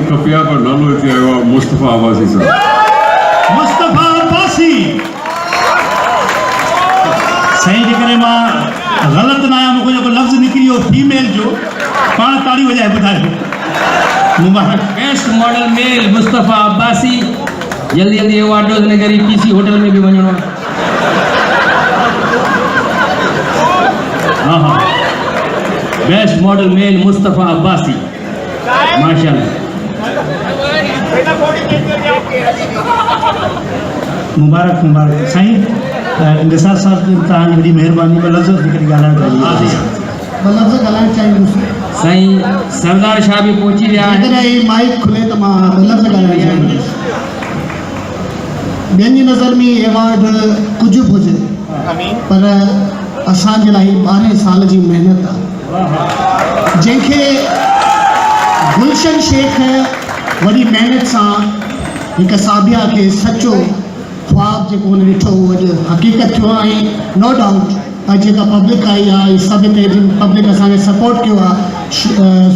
खपिया पर नालो हिते आयो आहे मुस्तफ़ा अब्बासी साहब। मुस्तफ़ा अब्बासी सही जेकॾहिं मां ग़लति न आहियां, मूंखे जेको लफ़्ज़ निकिरी वियो फीमेल जो, पाण ताड़ी वॼाए ॿुधायो। मुबारक। बेस्ट मॉडल मेल मुस्तफ़ा अब्बासी। जल्दी जल्दी अवार्ड ॾियोसि करी पीसी होटल में भी वञणो आहे। हाँ हाँ, बेस्ट मॉडल मेल मुस्तफ़ा अब्बासी, माशाल्लाह। मुबारक मुबारक साईं। निसार साहब तव्हांजी वॾी महिरबानी, ॿ लफ़्ज़ जेकॾहिं ॻाल्हाइण चाहींदुसि। साईं सरदार शाह भी पहुची विया आहिनि। जेकॾहिं माइक खुले त मां लफ़्ज़ ॻाल्हाइण चाहींदुसि। ॿियनि जी नज़र में एवॉर्ड कुझु बि हुजे, पर असांजे लाइ 12 साल जी महिनत आहे, जंहिंखे गुलशन शेख वॾी महिनत सां हिकु साबिया खे सचो ख्वाब जेको हुन ॾिठो उहो अॼु हक़ीक़त थियो आहे। नो डाउट अॼु जेका पब्लिक आई आहे, सभु हिते जिन पब्लिक असांखे सपोर्ट कयो आहे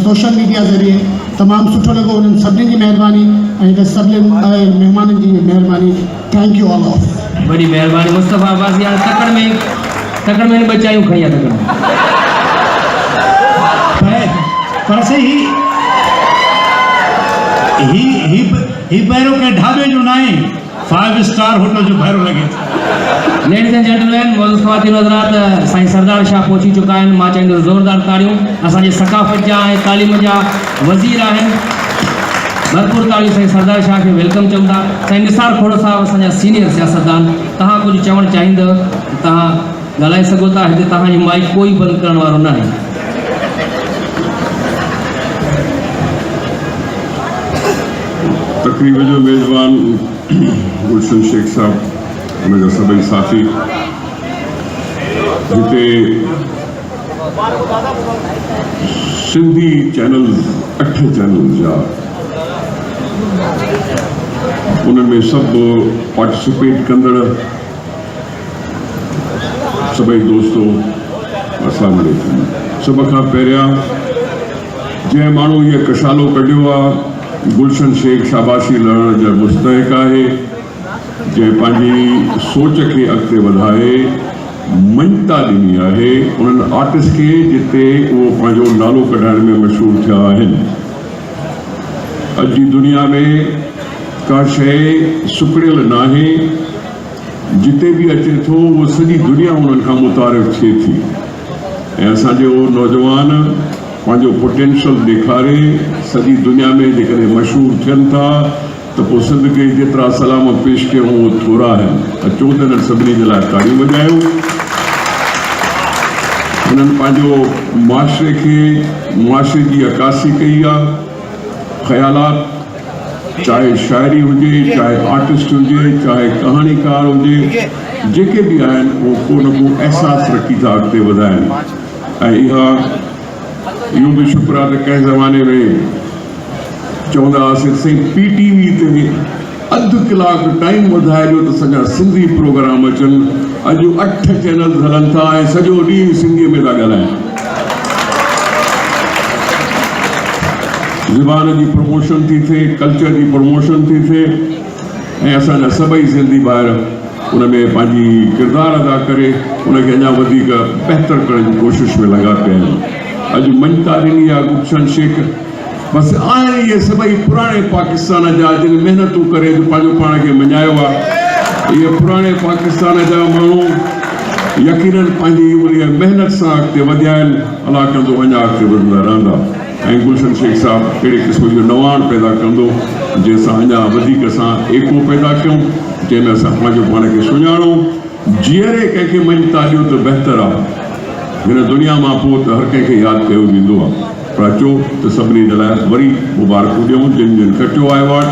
सोशल मीडिया ज़रिए, तमामु सुठो लॻो। उन्हनि सभिनी जी महिरबानी ऐं हिते सभिनी महिमाननि जी महिरबानी। Thank U all of. बड़ी महिरबानी मुस्तफ़ा अब्बासी। हाणे तकड़ में बचायूं खई आहे तकड़ पर सही ही पहिरियों कंहिं ढाबे जो न आहे, 5 स्टार होटल जो भैरो लगे। लेडीज एंड जेंटलमैन, मौजूद ख़वातीन हज़रात, साईं सरदार शाह पहुची चुका आहिनि। मां चाहींदुसि ज़ोरदार ताड़ियूं असांजे सक़ाफ़त जा ऐं तालीम जा वज़ीर आहिनि। भरपूर ताड़ियूं साईं सरदार शाह खे वेलकम चऊं था। साईं निसार खोड़ो साहब असांजा सीनियर सियासतदान, तव्हां कुझु चवणु चाहींदव तव्हां ॻाल्हाए सघो था। हिते तव्हांजी माइक कोई बंदि करण वारो न आहे। तकरीब जो मेज़बान गुलशन शेख साहब, उनजा सभई साथी, जिते सिंधी चैनल्स 8 चैनल्स जा उनमें सभु पार्टिसिपेट कंदड़ सभई दोस्तों अस्सलाम वालेकुम। सभ खां पहिरियां जंहिं माण्हू इहो कशालो कढियो आहे गुलशन शेख शाबाशी लहण जा मुस्तहिक आहे, जंहिं पंहिंजी सोच खे अॻिते वधाए मञता ॾिनी आहे उन्हनि आर्टिस्ट खे, जिते उहो पंहिंजो नालो कढाइण में मशहूरु थिया आहिनि। अॼु जी दुनिया में का शइ सुकड़ियल न आहे, जिते भी अचे थो वो सॼी दुनिया उन्हनि खां मुतारिफ़ थिए थी। ऐं असांजो नौजवान पंहिंजो पोटेंशियल ॾेखारे सॼी दुनिया में जेकॾहिं मशहूरु थियनि था त पोइ सिंध खे जेतिरा सलाम पेश कयूं उहो थोरा आहिनि। अचो त हिननि सभिनी जे लाइ ताड़ियूं वॼायो। हुननि पंहिंजो मुआशरे खे, मुआशरे जी अकासी कई आहे। ख़यालात, चाहे शाइरी हुजे, चाहे आर्टिस्ट हुजे, चाहे कहाणीकार हुजे, जेके बि आहिनि उहो को न को अहसासु रखी था अॻिते वधाइनि। ऐं इहो बि शुक्र आहे त कंहिं ज़माने में चवंदा हुआसीं साईं PTV ते अधु कलाकु टाइम वधाए ॾियो त सॼा सिंधी प्रोग्राम अचनि। अॼु 8 चैनल्स हलनि था ऐं सॼो ॾींहुं सिंधीअ में था ॻाल्हाइनि। ज़बान जी प्रमोशन थी थिए, कल्चर जी प्रमोशन थी थिए, ऐं असांजा सभई सिंधी ॿार उन में पंहिंजी किरदारु अदा करे उनखे अञा वधीक बहितर करण जी कोशिश में लॻा पिया आहिनि। अॼु मञता ॾिनी आहे गुलशन शेख। बसि आहिनि इहे सभई पुराणे पाकिस्तान जा, जिन महिनतूं करे पंहिंजो पाण खे मञायो आहे। इहे पुराणे पाकिस्तान जा माण्हू यकीनन पंहिंजी उन महिनत सां अॻिते वधिया आहिनि। अलाह कंदो अञा अॻिते वधंदा रहंदा। ऐं गुलशन शेख साहब अहिड़े क़िस्म जो नवाण पैदा कंदो जंहिंसां अञा वधीक असां एको पैदा कयूं, जंहिंमें असां पंहिंजो पाण खे सुञाणूं। जीअरे कंहिंखे मञता ॾियो त बहितर आहे। हिन दुनिया मां पोइ त हर कंहिंखे यादि कयो वेंदो आहे। पर अचो त सभिनी जे लाइ वरी मुबारकूं ॾियूं जिन जिन खटियो आहे अवार्ड।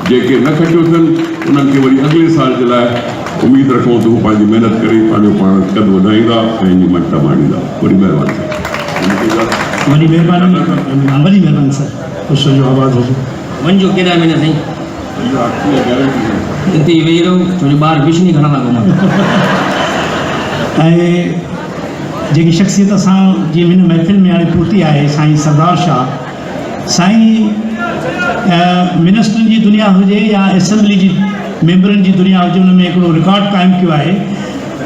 जेके न खटियो अथनि उन्हनि खे वरी अॻिले साल जे लाइ उमेद रखूं त हू पंहिंजी महिनत करे पंहिंजो पाण कदु वधाईंदा ऐं हिन मञता माणींदा। वॾी महिरबानी सर। ख़ुशि जो आवाज़ हुजे वञिजो केॾा महीना साईं हिते वेही रहो, छो जो ॿार बिशनी खणंदा घुमनि। ऐं जेकी शख़्सियत असां जीअं हिन महफ़िल में हाणे पहुती आहे साईं सरदार शाह। साईं मिनिस्टरनि जी दुनिया हुजे या असेंबली जी मेंबरनि जी दुनिया हुजे, उन में हिकिड़ो रिकॉर्ड क़ाइमु कयो आहे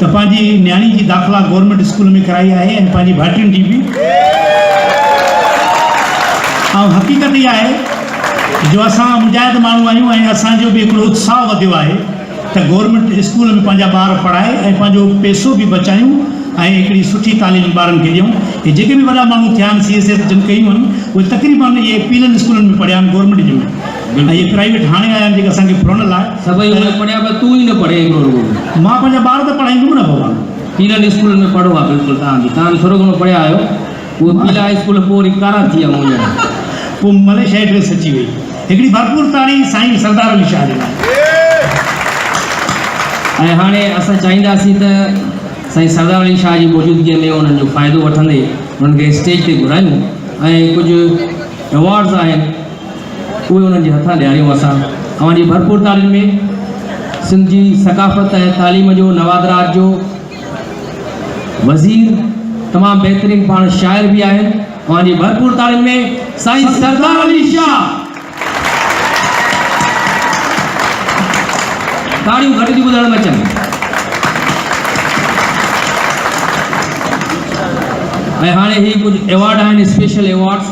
त पंहिंजी न्याणी जी दाख़िला गवर्नमेंट स्कूल में कराई आहे ऐं पंहिंजी भाइटियुनि जी बि। ऐं हक़ीक़त इहा आहे जो असां मुजाहिद माण्हू आहियूं ऐं असांजो बि हिकिड़ो उत्साह वधियो आहे त गवर्नमेंट स्कूल में पंहिंजा ॿार पढ़ाए ऐं पंहिंजो पैसो बि बचायूं ऐं हिकिड़ी सुठी तालीम ॿारनि खे ॾियूं। हे जेके बि वॾा माण्हू थिया आहिनि CSF जिन कयूं आहिनि उहे तक़रीबन इहे पीलनि स्कूलनि में पढ़िया आहिनि गवर्नमेंट जे में, ऐं इहे प्राइवेट हाणे आया आहिनि जेके असांखे फुरनल आहे। सभई उहे पढ़िया पर तूं ई न पढ़े हिकिड़ो रुगो मां पंहिंजा ॿार त पढ़ाईंदुमि न भॻवान। पीला स्कूल में पढ़ो आहे बिल्कुलु तव्हां थोरो घणो पढ़िया आहियो। उहे पीला स्कूल पोइ वरी कारा थी विया मुंहिंजा। पोइ मलेशिया एड्रेस अची वई। हिकिड़ी भरपूर ताड़ी साईं सरदार अली शाह जे लाइ। ऐं हाणे असां चाहींदासीं त साईं सरदार अली शाह जी मौजूदगीअ में उन्हनि जो फ़ाइदो वठंदे उन्हनि खे स्टेज ते घुरायूं ऐं कुझु अवॉर्ड्स आहिनि उहे उन्हनि जे हथां ॾियारियूं असां। अव्हांजी भरपूर तालीम में सिंध जी सकाफ़त ऐं तालीम जो नवादरात जो वज़ीर तमामु बहितरीनु पाण शाइर बि आहिनि। अव्हांजी भरपूर तालीम में साईं सरदार अली शाह। ताड़ियूं घटि थियूं ॿुधण में अचनि। ऐं हाणे ही कुझु अवॉर्ड आहिनि स्पेशल अवॉर्ड्स।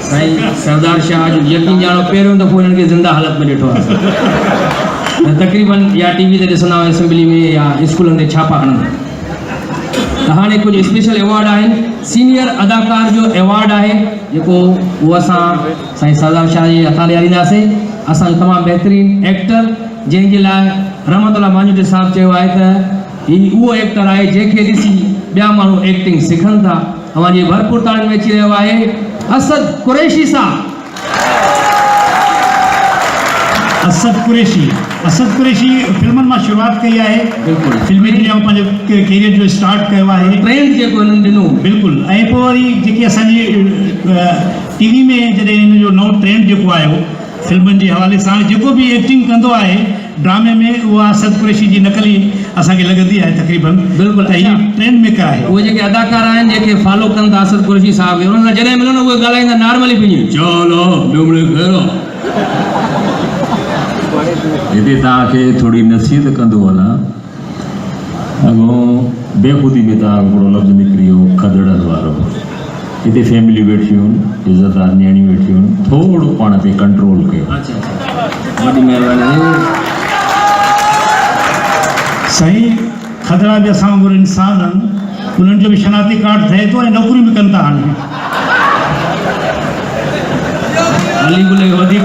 साईं सरदार शाह जो यकीन ॼाणो पहिरियों दफ़ो हिननि खे ज़िंदा हालत में ॾिठो आहे। तक़रीबन या TV ते ॾिसंदा आहियो असेंबली में या स्कूलनि ते छापा हणंदा। त हाणे कुझु स्पेशल अवॉर्ड आहिनि। सीनियर अदाकार जो अवॉर्ड आहे जेको उहो असां साईं सरदार शाह जे हथां ॾियारींदासीं। असांजो तमामु बहितरीनु एक्टर जंहिंजे लाइ रहमतुल्लाह मांजूटी साहिबु चयो आहे त हीउ उहो एक्टर आहे जंहिंखे ॾिसी ॿिया माण्हू एक्टिंग सिखनि था। अव्हांजी भरपूर ताड़ियुनि में अची रहियो आहे असद कुरैशी साहब। असद कुरैशी फिल्मनि मां शुरूआत कई आहे। बिल्कुलु फिल्मी दुनिया में पंहिंजो कैरियर जो स्टार्ट कयो आहे। ट्रेंड जेको हिननि ॾिनो बिल्कुलु। ऐं पोइ वरी जेकी असांजी TV में जॾहिं हिन जो नओं ट्रेंड जेको आयो फिल्मनि जे हवाले सां जेको बि एक्टिंग कंदो आहे ड्रामे में उहा असद कुरैशी जी नकल ई असांखे लॻंदी आहे तक़रीबन। बिल्कुलु त हीअ ट्रेंड मेकर आहे। उहे जेके अदाकार आहिनि जेके फॉलो कनि था असद कुरैशी साहिब खे उन्हनि सां जॾहिं मिलो न उहे ॻाल्हाईंदा नॉर्मली पंहिंजी चलो हिते तव्हांखे थोरी नसीहत कंदो वञा। अॻो बेख़ुदी में तव्हां हिकिड़ो लफ़्ज़ निकिरी वियो खदड़नि वारो। हिते फैमिली वेठियूं आहिनि, इज़तदार न्याणियूं वेठियूं आहिनि, थोरो पाण ते कंट्रोल कयो। अच्छा वॾी महिरबानी। साईं खदड़ा बि असां वांगुरु इंसान आहिनि, उन्हनि जो बि शनाख़ती कार्ड ठहे थो ऐं नौकरियूं बि कनि था। हाणे अली गुल वधीक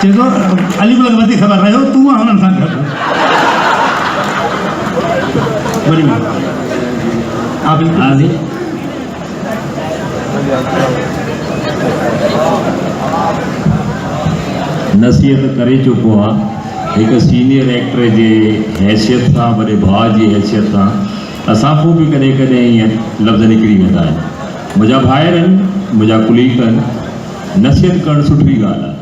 चए थो अली गुल खे वधीक ख़बर रहियो तूं आहे हुननि सां गॾु। वरी हा बिल्कुलु। नसीहत करे चुको आहे हिकु सीनियर एक्टर जे हैसियत सां, वॾे भाउ जी हैसियत सां असां पोइ बि कॾहिं कॾहिं ईअं लफ़्ज़ निकिरी वेंदा आहिनि। मुंहिंजा भाइर आहिनि, मुंहिंजा कुलीग आहिनि, नसीहत करणु सुठी ॻाल्हि आहे।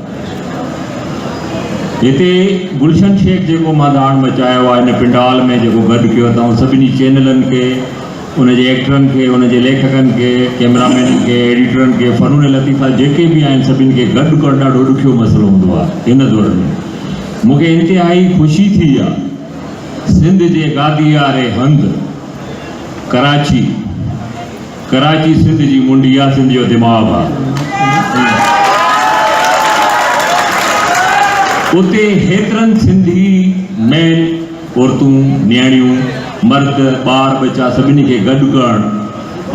हिते गुलशन शेख जेको मां दाण मचायो आहे हिन पिंडाल में जेको गॾु कयो अथऊं सभिनी चैनलनि खे, उनजे एक्टरनि खे, उनजे लेखकनि खे, कैमरामैननि खे, एडिटरनि खे, फ़नून लतीफ़ा जेके बि आहिनि सभिनी खे गॾु करणु ॾाढो ॾुखियो मसइलो हूंदो आहे। हिन दौर में मूंखे इंतिहाई ख़ुशी थी आहे सिंध जे गादीयारे हंध कराची सिंध जी मुंडी आहे, सिंध जो दिमाग़ आहे। उते हेतिरनि सिंधी मैन औरतूं न्याणियूं मर्द ॿार बच्चा सभिनी खे गॾु करणु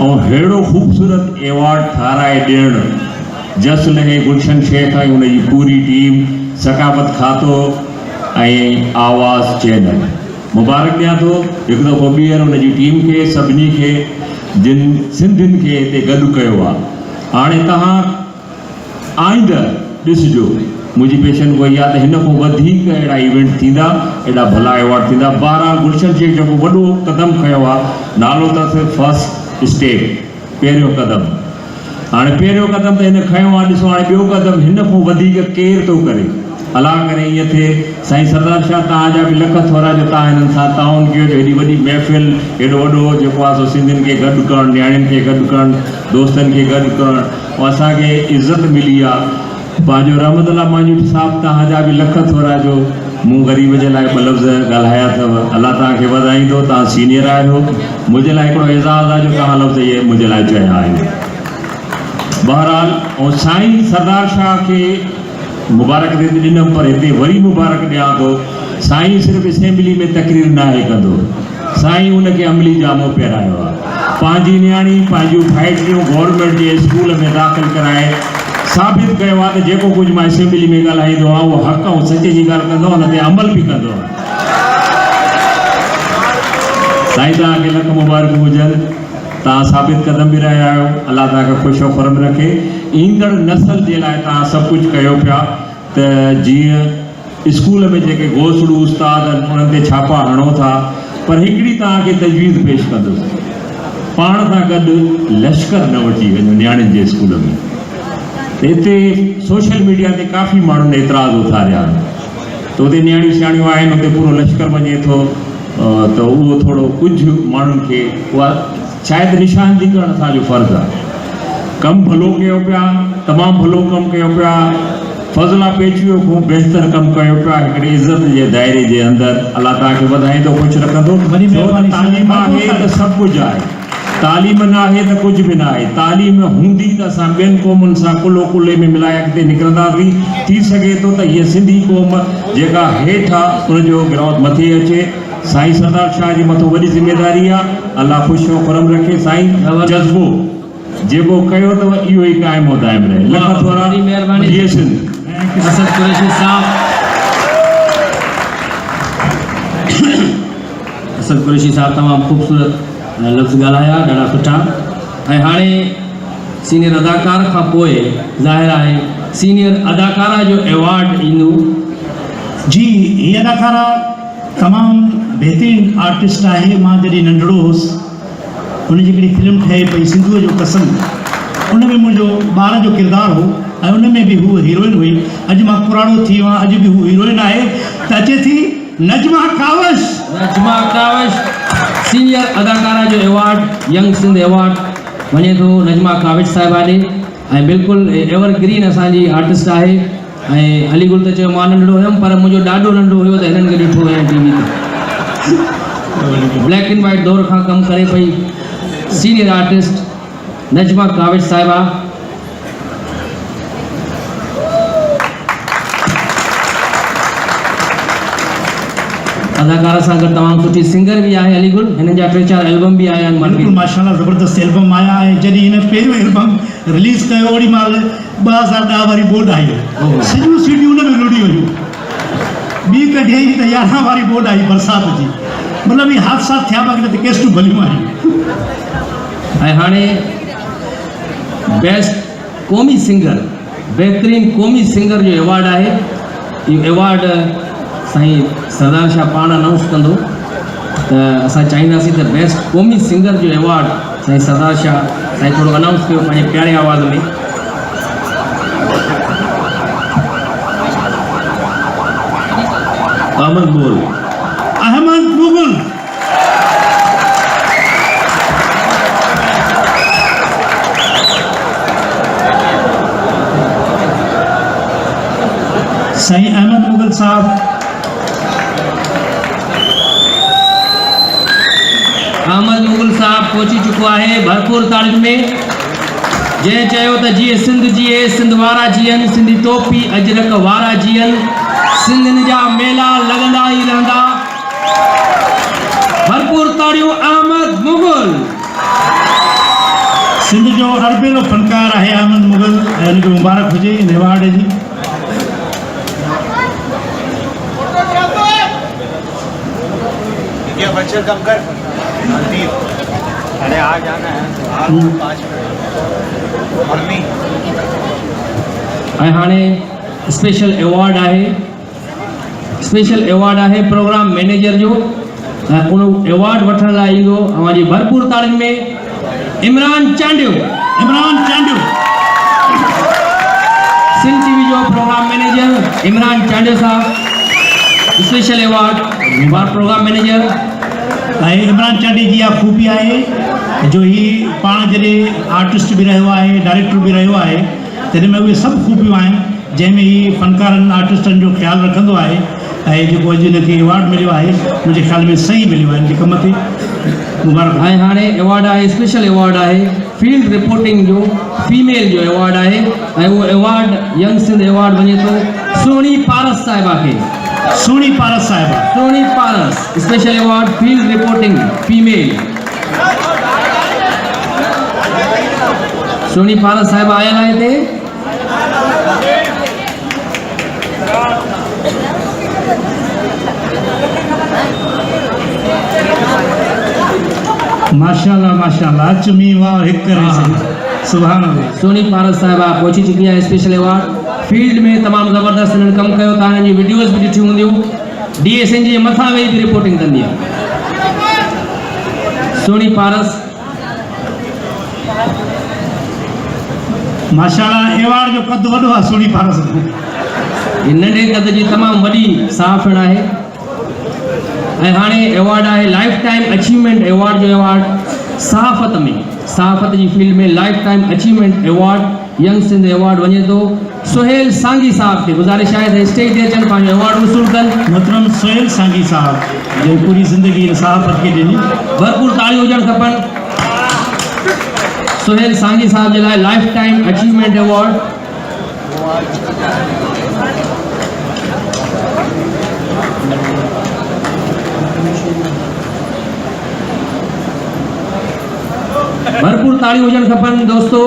ऐं अहिड़ो ख़ूबसूरत एवॉर्ड ठाराए ॾियणु जस लहे गुलशन शेख ऐं उनजी पूरी टीम, सकाफ़त खातो ऐं आवाज़ चैनल मुबारक ॾियां थो हिकु दफ़ो ॿीहर उनजी टीम खे सभिनी खे जिन सिंधियुनि खे हिते गॾु कयो आहे। हाणे तव्हां आईंदड़ ॾिसिजो, मुंहिंजी पेशन उहा आहे त हिन खां वधीक अहिड़ा इवेंट थींदा, एॾा भला एवॉर्ड थींदा। 12 गुलशन शेख जेको वॾो क़दम खयो आहे, नालो अथसि फर्स्ट स्टेप, पहिरियों क़दम। हाणे पहिरियों क़दम त हिन खयो आहे, ॾिसो हाणे ॿियो क़दम हिन खां वधीक केरु थो करे। अला करे ईअं थिए। साईं सरदार शाह तव्हांजा बि लख थोरा जो तव्हां हिननि सां ताउन कयो जो हेॾी वॾी महफ़िल हेॾो वॾो जेको आहे सो सिंधियुनि खे गॾु करणु, नियाणियुनि खे गॾु करणु, दोस्तनि खे गॾु करणु, ऐं असांखे इज़त मिली आहे। पंहिंजो रहमतुल्लाह मांजूट साहिबु तव्हांजा बि लख थोरा जो मूं ग़रीब जे लाइ ॿ लफ़्ज़ ॻाल्हाया अथव। अलाह तव्हांखे वधाईंदो, तव्हां सीनियर आहियो। मुंहिंजे लाइ हिकिड़ो एज़ाज़ आहे जो तव्हां लफ़्ज़ इहे मुंहिंजे लाइ चया आहिनि। बहरहाल ऐं साईं सरदार शाह खे मुबारक दे ॾिनमि, पर हिते वरी मुबारक ॾियां थो। साईं सिर्फ़ु असेंबली में तकरीर न आहे कंदो, साईं उनखे अमली जामो पहिरायो आहे। पंहिंजी नियाणी पंहिंजूं भाइटियूं गवर्नमेंट जे स्कूल में दाख़िल कराए साबित कयो आहे त जेको कुझु मां असेंबली में ॻाल्हाईंदो आहियां उहो हक़ ऐं सच जी ॻाल्हि कंदो, हुन ते अमल बि कंदो आहे। साईं तव्हांखे लख मुबारक हुजनि, तव्हां साबित कदम बि रहिया आहियो। अलाह तव्हांखे ख़ुशि फ़रम रखे। ईंदड़ नसल जे लाइ तव्हां सभु कुझु कयो पिया त जीअं स्कूल में जेके घोसड़ू उस्ताद आहिनि उन्हनि ते छापा हणो था, पर हिकिड़ी तव्हांखे तजवीज़ पेश कंदुसि, पाण सां गॾु लश्कर न वठी वञो नियाणियुनि जे स्कूल में। त हिते सोशल मीडिया ते काफ़ी माण्हुनि एतिराज़ उथारिया आहिनि त हुते नियाणियूं सियाणियूं आहिनि, हुते पूरो लश्कर वञे थो, त उहो थोरो कुझु माण्हुनि खे उहा शायदि निशानदी करणु असांजो फ़र्ज़ु आहे। कमु भलो कयो पिया, तमामु भलो कमु कयो पिया, फज़ला पेचियो खां बहितर कमु कयो पिया हिकिड़े इज़त जे दायरे जे अंदरि। अलाह तव्हांखे वधाईंदो, ख़ुशि रखंदो। तालीम आहे त सभु कुझु आहे, तालीम न आहे त कुझु बि न आहे। तालीम हूंदी त असां ॿियनि क़ौमुनि सां कुलो कुले में मिलाए अॻिते निकिरंदासीं। थी सघे थो त हीअ सिंधी क़ौम जेका हेठि आहे उनजो गिरावट मथे अचे। साईं सरदार शाह जे मथां वॾी ज़िम्मेदारी आहे। अलाह ख़ुशि फ़रम रखे। साईं जज़्बो जेको कयो अथव इहो ई क़ाइमु दाइम रहे। लख थोरा महिरबानी। असद कुरैशी साहब, असद कुरैशी साहब तमामु ख़ूबसूरत लफ़्ज़ ॻाल्हाया, ॾाढा सुठा। ऐं हाणे सीनियर अदाकार खां पोइ ज़ाहिर आहे सीनियर अदाकारा जो एवॉर्ड ईंदो। जी, हीअ अदाकारा तमामु बहितरीनु आर्टिस्ट आहे। मां जॾहिं नंढड़ो हुउसि, हुनजी हिकिड़ी फिल्म ठहे पई सिंधूअ जो कसम, उन में मुंहिंजो ॿार जो किरदारु हो ऐं उन में बि हूअ हीरोइन हुई। अॼु मां पुराणो थी वियो आहियां, अॼु बि हू हीरोइन आहे, त अचे थी नजमा कावश। नजमा कावश सीनियर अदाकारा जो एवॉर्ड, यंग सिंध एवॉर्ड वञे थो नजमा कावश साहिबा ॾे। ऐं बिल्कुलु एवरग्रीन असांजी आर्टिस्ट आहे। ऐं अलीगुल त चयो मां नंढड़ो हुयुमि, पर मुंहिंजो ॾाढो नंढो हुयो त हिननि खे ॾिठो हुयो टीवी ते। ब्लैक एंड वाइट दौर खां कमु करे पई सीनियर आर्टिस्ट नजमा कावश साहिबा। अदाकारा सां गॾु तमामु सुठी सिंगर बि आहे अलीगुल। हिननि जा 3-4 एल्बम बि आया आहिनि बिल्कुलु माशाल्लाह ज़बरदस्त एल्बम आया आहे। जॾहिं हिन पहिरियों एल्बम रिलीज़ कयो ओड़ी महिल 2010 वारी बोर्ड आई, सॼियूं सीटियूं उन में लुड़ी वियूं। ॿी कढियई त 11 वारी बोर्ड आई बरसाति जी, मतिलबु इहे हादसा थिया पिया त केस्टूं भलियूं आहियूं। ऐं हाणे बेस्ट क़ौमी सिंगर, बहितरीन क़ौमी सिंगर जो एवॉर्ड आहे। इहो एवॉर्ड साईं सरदार शाह पाण अनाउंस कंदो, त असां चाहींदासीं त बेस्ट क़ौमी सिंगर जो एवॉर्ड साईं सरदार शाह साईं थोरो अनाउंस कयो पंहिंजे प्यारे आवाज़ में। अहमद मुगल। अहमद मुगल। साईं अहमद मुगल साहब। अहमद मुगल साहब पहुची चुको आहे भरपूर तारीख़ में। जंहिं चयो त जीअं सिंध जीए, सिंध वारा जीअनि, सिंधी टोपी अजरक वारा जीअनि, सिंधियुनि जा मेला लॻंदा ई रहंदा। भरपूर ताड़ियूं अहमद मुगल। सिंध जो अरबेलो फनकार आहे अहमद मुगल, ऐं हुनखे मुबारक हुजे इन एवॉर्ड जी। क्या बच्चे कम कर अरे आ जाना है 5 मिनट। ऐं हाणे स्पेशल एवॉर्ड आहे, स्पेशल एवॉर्ड आहे प्रोग्राम मैनेजर जो। ऐं उन एवॉर्ड वठण लाइ ईंदो अवांजी भरपूर ताड़ियुनि में इमरान चांडियो। इमरान चांडियो सिंध टीवी जो प्रोग्राम मैनेजर इमरान चांडियो साहब स्पेशल अवार्ड प्रोग्राम मैनेजर। ऐं इमरान चांडी जी इहा ख़ूबी आहे जो ही पाण जॾहिं आर्टिस्ट बि रहियो आहे, डायरेक्टर बि रहियो आहे, तॾहिं में उहे सभु ख़ूबियूं आहिनि जंहिंमें ही फ़नकारनि आर्टिस्टनि जो ख़्यालु रखंदो आहे। ऐं जेको अॼु हिनखे अवार्ड मिलियो आहे मुंहिंजे ख़्याल में सही मिलियो आहे, हिनजे कम ते मुबारक। ऐं हाणे अवार्ड आहे स्पेशल अवार्ड आहे फील्ड रिपोर्टिंग जो फीमेल जो अवार्ड आहे ऐं उहो अवार्ड यंग सिंध अवार्ड वञे थो सोनी पारस साहिबा खे। सोनी पारस साहिबा, Soni Paras special award field reporting female. Soni Paras साहिबा आयल आहे हिते। माशाल्लाह माशाल्लाह, अचु मींहुं वाह हिकु करे सुभान अल्लाह। सोनी पारस साहिबा पहुची चुकी आहे स्पेशल अवार्ड फील्ड में तमामु ज़बरदस्त हिननि कमु कयो। तव्हां हिननि जी वीडियोज़ बि ॾिठियूं हूंदियूं, DSN जे मथां वेही बि रिपोर्टिंग कंदी आहे सोनी पारस। माशाल्लाह अवार्ड जो कद वॾो आहे सोनी पारस जो। हीअ नंढे कद जी तमामु वॾी साफ़ आहे। ऐं हाणे अवार्ड आहे लाइफ टाइम अचीवमेंट अवार्ड जो अवार्ड सहाफ़त में, सहाफ़त जी फील्ड में lifetime achievement award young Sindh award वञे थो सुहेल सांगी साहब खे। गुज़ारिश आहे त स्टेज ते अचनि पंहिंजो अवार्ड वसूल कनि। मोहतरम सुहेल सांगी साहब जो पूरी ज़िंदगी सहाफ़त खे ॾिनी, भरपूर तालियूं हुजणु खपनि सुहेल सांगी साहब जे लाइ लाइफ टाइम अचीवमेंट अवार्ड। भरपूर तालियूं हुजणु खपनि दोस्तों।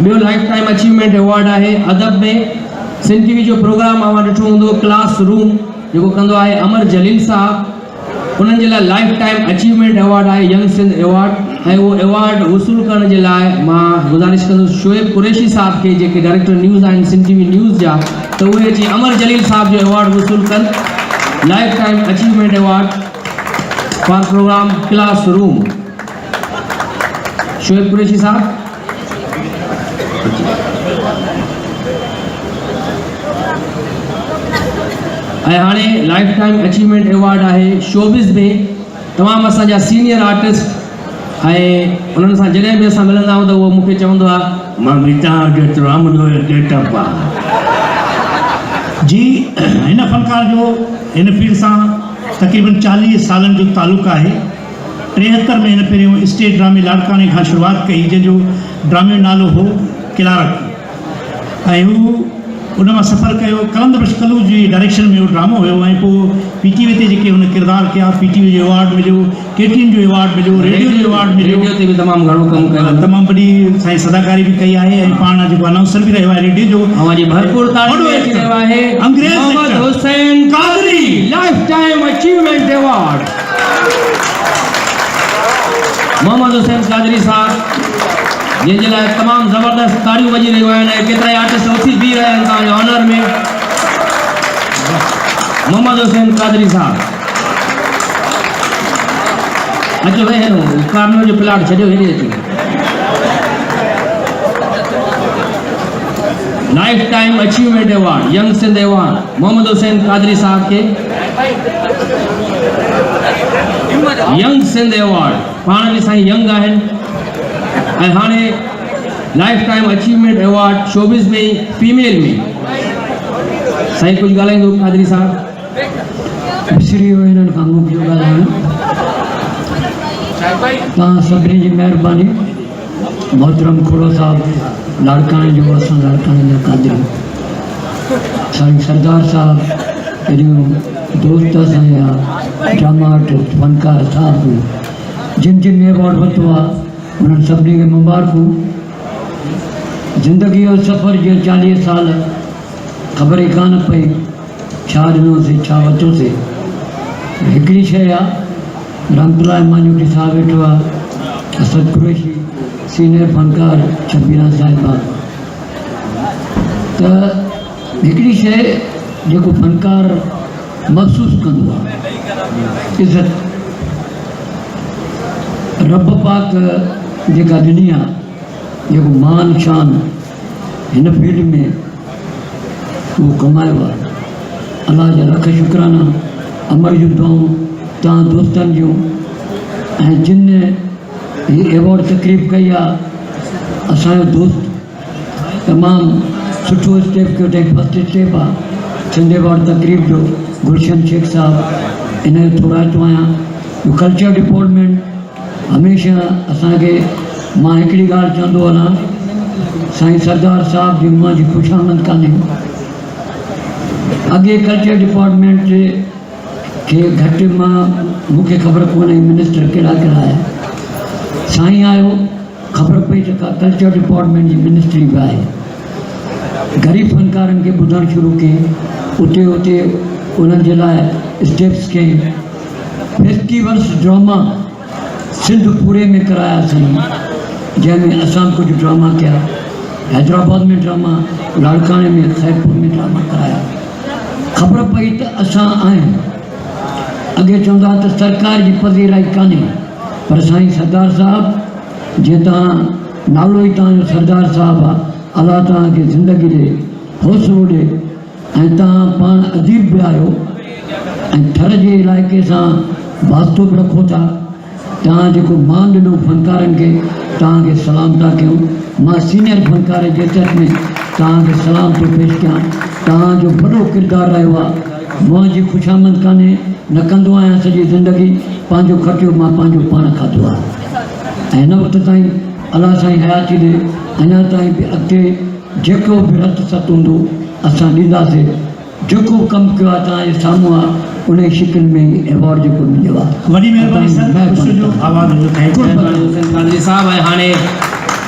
ॿियो लाइफ टाइम अचीवमेंट अवार्ड आहे अदब में। सिंध टीवी जो प्रोग्राम अवां ॾिठो हूंदो क्लास रूम जेको कंदो आहे अमर जलील साहब, उन्हनि जे लाइ लाइफ टाइम अचीवमेंट अवार्ड आहे यंग सिंध अवार्ड। ऐं उहो अवार्ड वसूल करण जे लाइ मां गुज़ारिश कंदुसि शोएब कुरैशी साहब खे जेके डायरेक्टर न्यूज़ आहिनि सिंध टीवी न्यूज़ जा, त उहे अची अमर जलील साहब जो अवार्ड वसूल कनि lifetime achievement award for program classroom. Shoaib Qureshi साहब। ऐं हाणे लाइफ टाइम अचीवमेंट अवार्ड आहे शोबिज़ में तमामु असांजा सीनियर आर्टिस्ट। ऐं उन्हनि सां जॾहिं बि असां मिलंदा आहियूं त उहो मूंखे चवंदो आहे मां बि तव्हां जेतिरो आमदो गेटअप आहे जी। हिन फ़नकार जो हिन फील्ड सां तक़रीबन 40 सालनि जो तालुक़ु आहे। 73 में हिन पहिरियों स्टेज ड्रामे लाड़काने खां शुरूआति कई जंहिंजो ड्रामे जो नालो हो किलारत। ऐं हू उन मां सफ़र कयो कलंदर कलू जी डायरेक्शन में उहो ड्रामो हुयो। ऐं पोइ PTV ते जेके हुन किरदारु कया PTV जो अवार्ड मिलियो, KTN जो अवार्ड मिलियो, रेडियो जो अवार्ड मिलियो। रेडियो ते बि तमामु घणो कमु कयो, तमामु वॾी साईं सदाकारी बि कई आहे। ऐं पाण जेको अनाउंसर बि रहियो आहे रेडियो जो। हमारी भरपूर तालियों अची रहियो आहे अंग्रेज Mohammad Hussain Qadri lifetime achievement award. Mohammad Hussain Qadri साहब जंहिंजे लाइ तमामु ज़बरदस्त ताड़ियूं वॼी रहियूं आहिनि ऐं केतिरा ई आर्टिस्ट उथी बीह रहिया आहिनि तव्हांजे ऑनर में। मोहम्मद हुसैन कादरी साहब अचो भाई हेॾो कार्नो जो प्लाट छॾियो हेॾे अचो। Lifetime achievement award young Sindh award Mohammad Hussain Qadri साहब के यंग सिंध अवार्ड। पाण बि साईं यंग आहिनि। ऐं हाणे lifetime achievement award showbiz में फीमेल में साईं कुझु ॻाल्हाईंदो कादरी साहब। विसरी वियो हिननि खां मूंखे ॻाल्हाइण। तव्हां सभिनी जी महिरबानी। मोहतरम खुड़ो साहब लाड़काणे जो असां लाड़काणे जा कादरी साईं सरदार साहब हेॾियूं दोस्त असांजा ड्रामा आर्टिस्ट फ़नकार साहब जिन जिन अवॉर्ड वरितो आहे उन्हनि सभिनी खे मुबारकूं। ज़िंदगी जो सफ़र जे 40 साल ख़बर ई कान पई छा ॾिनोसीं छा वरितोसीं। हिकिड़ी शइ आहे रामतला मांजूटी साहब वेठो आहे, असद कुरैशी सीनियर फ़नकार शबीरा साहिबा। त हिकिड़ी शइ जेको फ़नकार महसूसु कंदो आहे इज़त। रब पाक जेका ॾिनी आहे जेको मान शान हिन फील्ड में उहो कमायो आहे, अलाह जा लख शुक्राना, अमर जूं दुआऊं तव्हां दोस्तनि जूं, ऐं जिन हीअ एवॉर्ड तकरीब कई आहे असांजो दोस्त तमामु सुठो स्टेप कयो अथई, फस्ट स्टेप आहे सिंध एवॉर्ड तकरीब जो गुलशन शेख साहब, इन जो थोराइतो आहियां। कल्चर डिपार्टमेंट हमेशह असांखे, मां हिकिड़ी ॻाल्हि चवंदो हलां, साईं सरदार साहब जी मुंहिंजी ख़ुशामद कान्हे। अॻे कल्चर डिपार्टमेंट खे घटि मां मूंखे ख़बर कोन्हे मिनिस्टर कहिड़ा कहिड़ा आया, साईं आयो ख़बर पई त कल्चर डिपार्टमेंट जी मिनिस्ट्री बि आहे। ग़रीब फनकारनि खे ॿुधणु शुरू कयईं, उते उते उन्हनि जे लाइ स्टेप्स कयईं। फेस्टिवल्स ड्रामा सिंध पूरे में करायासीं, जंहिंमें असां कुझु ड्रामा कया, हैदराबाद में ड्रामा, लाड़काने में, खैरपुर में ड्रामा कराया। ख़बर पई त असां आहियूं। अॻे चवंदा हुआ त सरकार जी पज़ीराई कान्हे, पर साईं सरदार साहब जीअं तव्हां नालो ई तव्हांजो सरदार साहब आहे, अलाह तव्हांखे ज़िंदगी ॾे, हौसलो ॾे, ऐं तव्हां पाण अदीब बि आहियो ऐं थर जे इलाइक़े सां वास्तो बि रखो था। तव्हां जेको मान ॾिनो फनकारनि खे, तव्हांखे सलाम था कयूं। मां सीनियर फनकार जे हैसियत में तव्हांखे सलाम थो पेश कयां। तव्हांजो वॾो किरदारु रहियो आहे, मुंहिंजी ख़ुशामद कान्हे, न कंदो आहियां सॼी ज़िंदगी, पंहिंजो ख़र्चो मां पंहिंजो पाण खाधो आहे। ऐं हिन वक़्त ताईं अलाह साईं हयाती ॾे, अञा ताईं बि अॻिते जेको बि रत सत हूंदो असां ॾींदासीं। जेको कमु कयो आहे तव्हांजे साम्हूं आहे, उन शिकिल में ई एवॉर्ड जेको मिलियो आहे। वॾी महिरबानी सर, ख़ुशी जो आवाज़ जो हुसैन कादरी साहब। ऐं हाणे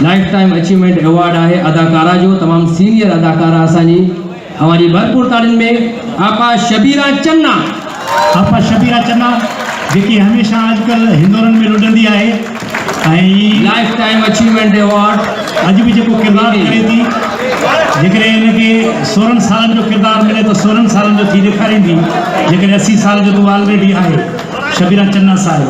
लाइफ टाइम अचीवमेंट एवॉर्ड आहे अदाकारा जो, तमामु सीनियर अदाकारा असांजी, हमारी भरपूर तारीन में आपा शबीरा चन्ना। आपा शबीरा चन्ना जेकी हमेशह अॼुकल्ह हिंदोरनि में लुॾंदी आहे, ऐं लाइफ टाइम अचीवमेंट एवॉर्ड अॼु बि जेको किरदारु करे थी, जेकॾहिं हिनखे 16 सालनि जो किरदारु मिले त 16 सालनि जो थी ॾेखारींदी, जेकॾहिं 80 साल जो तूं ऑलरेडी आहे। शबीरा चन्ना साहिब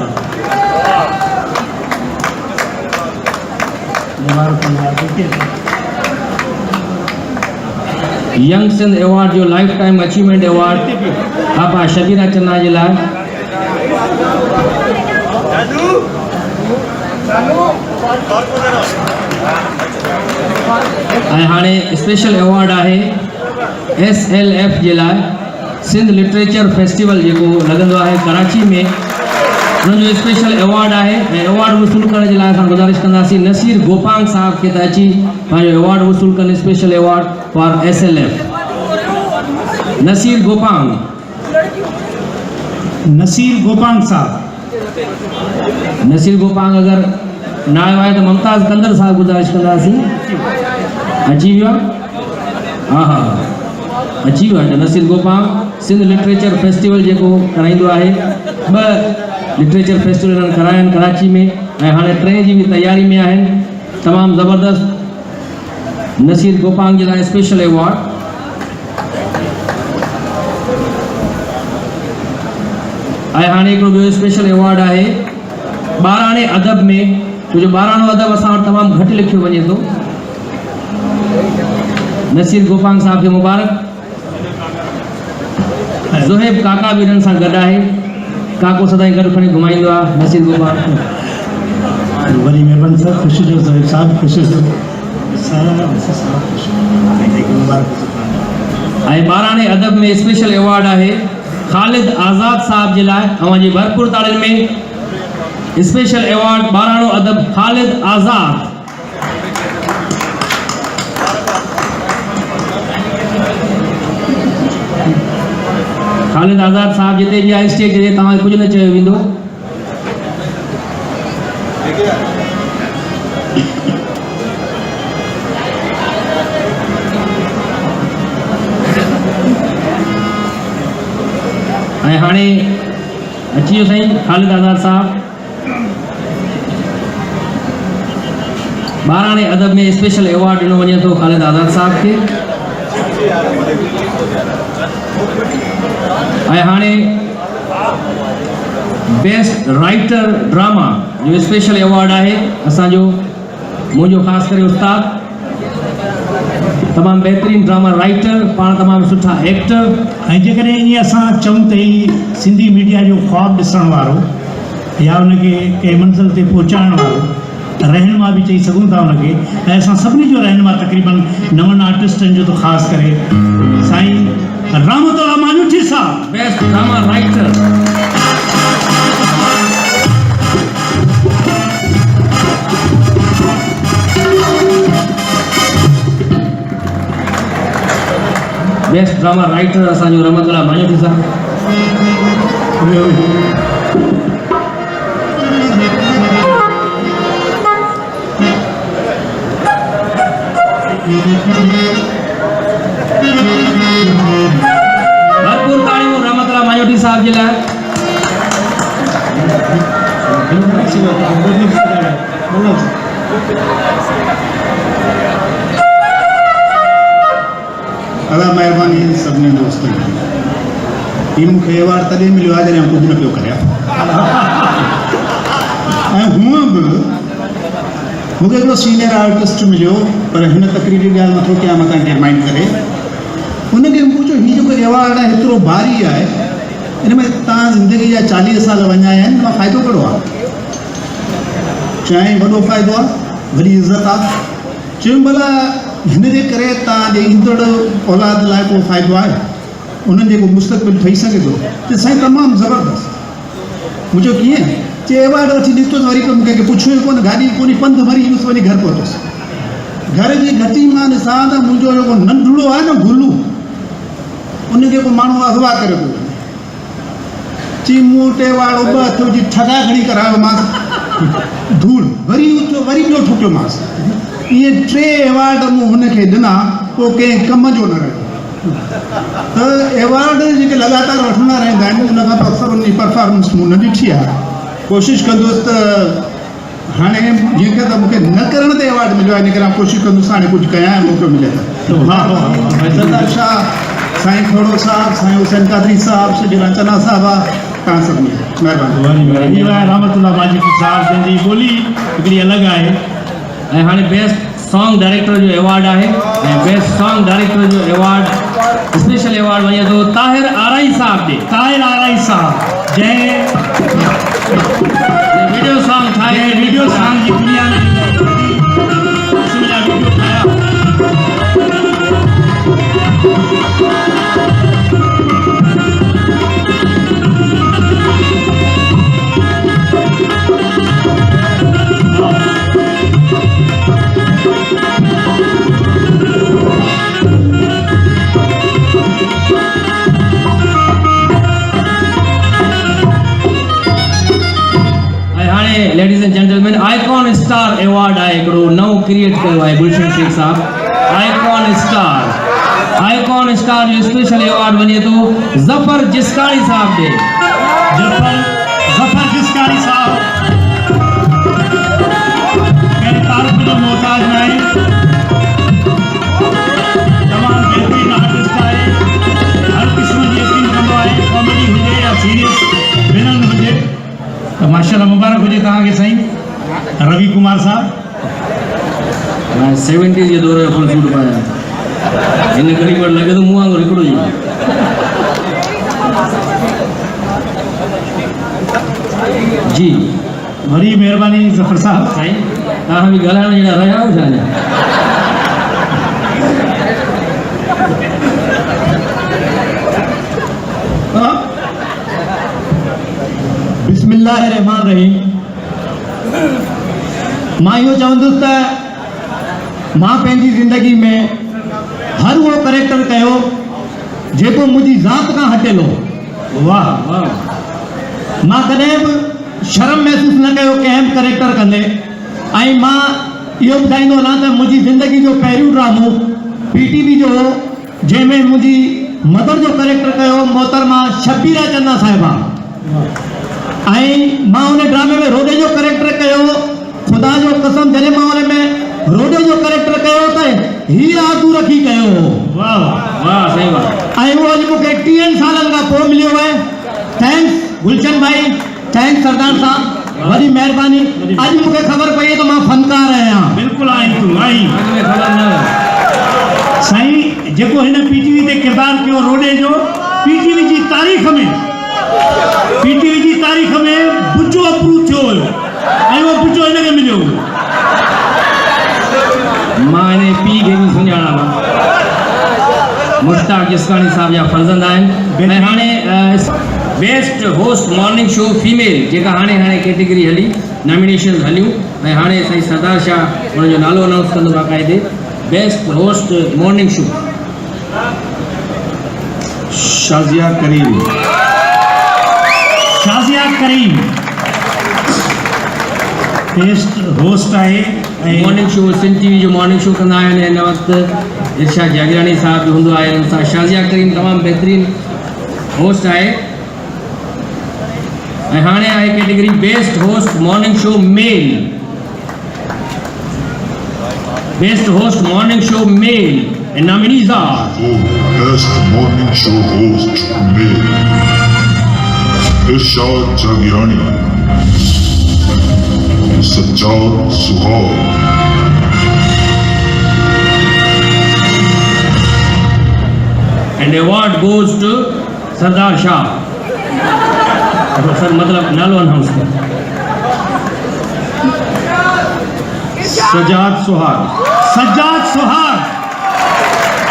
यंग सिंध एवॉर्ड जो लाइफ टाइम अचीवमेंट एवॉर्ड आपा शबीरा चन्ना जे लाइ। ऐं हाणे स्पेशल एवॉर्ड आहे SLF जे लाइ, सिंध लिटरेचर फेस्टिवल जेको लॻंदो आहे कराची में, उनजो स्पेशल एवॉर्ड आहे। ऐं एवॉर्ड वसूल करण जे लाइ असां गुज़ारिश कंदासीं नसीर गोपांग साहब खे त अची पंहिंजो एवॉर्ड वसूल कनि, special award for SLF। Naseer Gopang साहब, नसीर गोपांग अगर न आयो आहे त मुमताज़ कंदर साहब गुज़ारिश कंदासीं। अची वियो आहे? हा हा अची वियो आहे। नसीर गोपांग सिंध लिटरेचर फेस्टिवल जेको कराईंदो आहे, 2 लिटरेचर फेस्टिवल हिननि कराया आहिनि कराची में, ऐं हाणे 3 जी बि तयारी में आहिनि। तमामु ज़बरदस्त नसीर गोपांग जे लाइ स्पेशल एवॉर्ड। ऐं हाणे हिकिड़ो ॿियो स्पेशल एवॉर्ड आहे ॿाराणे अदब में, छो जो ॿाराणो अदब असां वटि तमामु घटि लिखियो वञे थो। नसीर गोपांग साहब खे मुबारक। ज़ुहैब काका बि हिननि सां गॾु आहे, काको सदाईं गॾु खणी घुमाईंदो आहे नसीर गोपांग। वॾी महिरबानी सर, ख़ुशी जो ज़ुहैब साहब, ख़ुशी जो ऐं ॿाराणे अदब में स्पेशल एवॉर्ड आहे ख़ालिद आज़ाद साहब जे लाइ। अवांजी भरपूर ताड़ियुनि में स्पेशल एवॉर्ड ॿाराणो अदब ख़ालिद आज़ाद। ख़ालिद आज़ाद साहब जिते बि आहे स्टेज ते तव्हांखे कुझु न चयो वेंदो। ऐं हाणे अची वियो साईं ख़ालिद आज़ाद साहब। ॿाराणे अदब में स्पेशल एवॉर्ड ॾिनो वञे थो ख़ालिद आज़ाद साहब खे। ऐं हाणे बेस्ट राइटर ड्रामा जो स्पेशल अवॉर्ड है असांजो मुझो ख़ास करे उस्ताद तमाम बेहतरीन ड्रामा राइटर पाण तमाम सुठा एक्टर ऐं जेकॾहिं ईअं असां चऊं त ही सिंधी मीडिया जो ख्वाबु ॾिसण वारो या उनखे कंहिं मंज़िल ते पहुचाइण वारो रहनुमा भी चई सघूं था उनखे ऐं असां सभिनी जो रहनुमा तक़रीबन 9 आर्टिस्टनि जो तो ख़ासि करे साईं रामतोला मानुठी साहब best drama writer best drama writer असांजो रमतोला मानुठी साहब भरपूर ताड़ियों रमतोला मानुठी साहब जे लाइ अदा महिरबानी सभिनी दोस्तनि ही मूंखे अवॉर्ड तॾहिं मिलियो आहे जॾहिं कुझु न पियो करियां ऐं हूअं बि मूंखे हिकिड़ो सीनियर आर्टिस्ट मिलियो पर हिन तकरीरी ॻाल्हि नथो कयां मां तव्हांखे रिमाइंड करे हुनखे पुछो हीउ जेको अवॉर्ड आहे हेतिरो भारी आहे हिन में तव्हां ज़िंदगी जा 40 साल वञाया आहिनि मां फ़ाइदो कहिड़ो आहे चयाईं वॾो फ़ाइदो आहे वॾी इज़त आहे चयूं भला हिन जे करे तव्हांजे ईंदड़ औलाद लाइ को फ़ाइदो आहे उन्हनि जेको मुस्तक़बिल ठही सघे थो त साईं तमामु ज़बरदस्त मुंहिंजो कीअं चए अवॉर्ड वठी ॾिठो त वरी कंहिंखे पुछियो ई कोन गाॾी कोन्हे पंधु भरी ईंदुसि वञी घर पहुतुसि घर जी घटी मां ॾिसां त मुंहिंजो जेको नंढड़ो आहे न गुलू उनखे को माण्हू अगवा करे पियो वञे चई मूं वटि अवॉर्ड ॿ हथ विझी ठगा खणी करायोमांसि धूड़ वरी उथियो वरी ॿियो ठुकियोमांसि इहे 3 अवॉर्ड मूं हुनखे ॾिना पोइ कंहिं कम जो न रहियो त अवॉर्ड जेके लगातार वठंदा रहंदा आहिनि उनखां पोइ अक्सर उनजी परफॉर्मेंस मूं न ॾिठी आहे कोशिशि कंदुसि त हाणे जंहिंखे त मूंखे न करण ते अवॉर्ड मिलियो आहे इन करे कोशिशि कंदुसि हाणे कुझु कयां मौक़ो मिले त सरदार शाह साईं खोड़ो साहब साईं हुसैन कादरी साहब सॼी रचना साहब आहे तव्हां सभिनी महिरबानी रामतोला मानुठी साहब जंहिंजी ॿोली हिकिड़ी अलॻि आहे ऐं हाणे बेस्ट सॉन्ग डायरेक्टर जो अवॉर्ड है बेस्ट सॉन्ग डायरेक्टर जो अवॉर्ड स्पेशल अवॉर्ड वञे थो ताहिर आराई साहब ॾे ताहिर आराई साहब जंहिं वीडियो सॉन्ग ठाहे वीडियो सॉन्ग जी दुनिया में वीडियो ठाहिया ladies and gentleman icon star award है हिकिड़ो नओं क्रिएट कयो आहे गुलशन शेख साहब आइकॉन स्टार जो स्पेशल अवॉर्ड वञे थो ज़फर जिस्काणी साहब ॾे ज़फर जिस्काणी साहब कंहिं तारीफ़ जो मोहताज न आहे तमामु बहितरीन आर्टिस्ट आहे हर क़िस्म जी एक्टिंग कंदो आहे कॉमेडी हुजे या सीरियस विलन हुजे तो माशाल्लाह मुबारक हुजे तव्हांखे साईं रवि कुमार साहब 70 जे दौर जो फुल सूट पाया हिन घड़ी पर लॻे थो मूं वांगुरु हिकिड़ो ई जी वरी महिरबानी ज़फर साहब साईं तव्हां बि ॻाल्हाइण जहिड़ा रहिया आहियो छा अञा बिस्मिल्लाहिर्रहमानिर्रहीम मां इहो चवंदुसि त मां पंहिंजी ज़िंदगी में हर उहो करेक्टर कयो जेको मुंहिंजी ज़ात खां हटियलु हो वाह वाह मां कॾहिं बि शर्म महसूस न कयो कंहिं करेक्टर कंदे ऐं मां इहो ॿुधाईंदो हलां त मुंहिंजी ज़िंदगी जो पहिरियों ड्रामो PTV जो हो जंहिंमें मुंहिंजी मदर जो करेक्टर कयो मोहतरमा शबीरा चंदा साहिबा ऐं मां उन ड्रामे में रोडे जो करेक्टर कयो ख़ुदा जो कसम जॾहिं मां उन में रोडे जो करेक्टर कयो त हीअ आगू रखी कयो वाह वाह सही बात ऐं उहो अॼु मूंखे 30 सालनि खां पोइ मिलियो आहे थैंक्स गुलशन भाई थैंक सरदार साहब वॾी महिरबानी अॼु मूंखे ख़बर पई त मां फनकार आहियां बिल्कुलु आई तूं आई अॻ में ख़बर न हुई। साईं जेको हिन पीटीवी ते किरदारु कयो रोडे जो पीटीवी जी तारीख़ में बुजो अप्रूव थियो हुयो ऐं उहो बुजो हिनखे मिलियो हुयो मां हिन पीउ खे बि सुञाणा मुश्ताक जिसकानी साहब जा फर्ज़ंद आहिनि ऐं हाणे best host morning show female जेका हाणे कैटेगरी हली नॉमिनेशन हलियूं ऐं हाणे साईं सरदार शाह उनजो नालो अनाउंस कंदो बाक़ाइदे best host morning show Shazia Karim best host आहे ऐं मॉर्निंग शो सिंध टीवी जो मॉर्निंग शो कंदा आहिनि हिन वक़्तु इरशाद जागरानी साहब बि हूंदो आहे हुन सां शाज़िया करीम तमामु बहितरीनु होस्ट आहे ऐं हाणे आहे category best host morning show male best host morning show male and nominees are Best Morning Show Host Male Irshad Jagirani Sajjad Suhag and award goes to Sardar Shah sir मतलब नालो announce कर सजाद सुहाग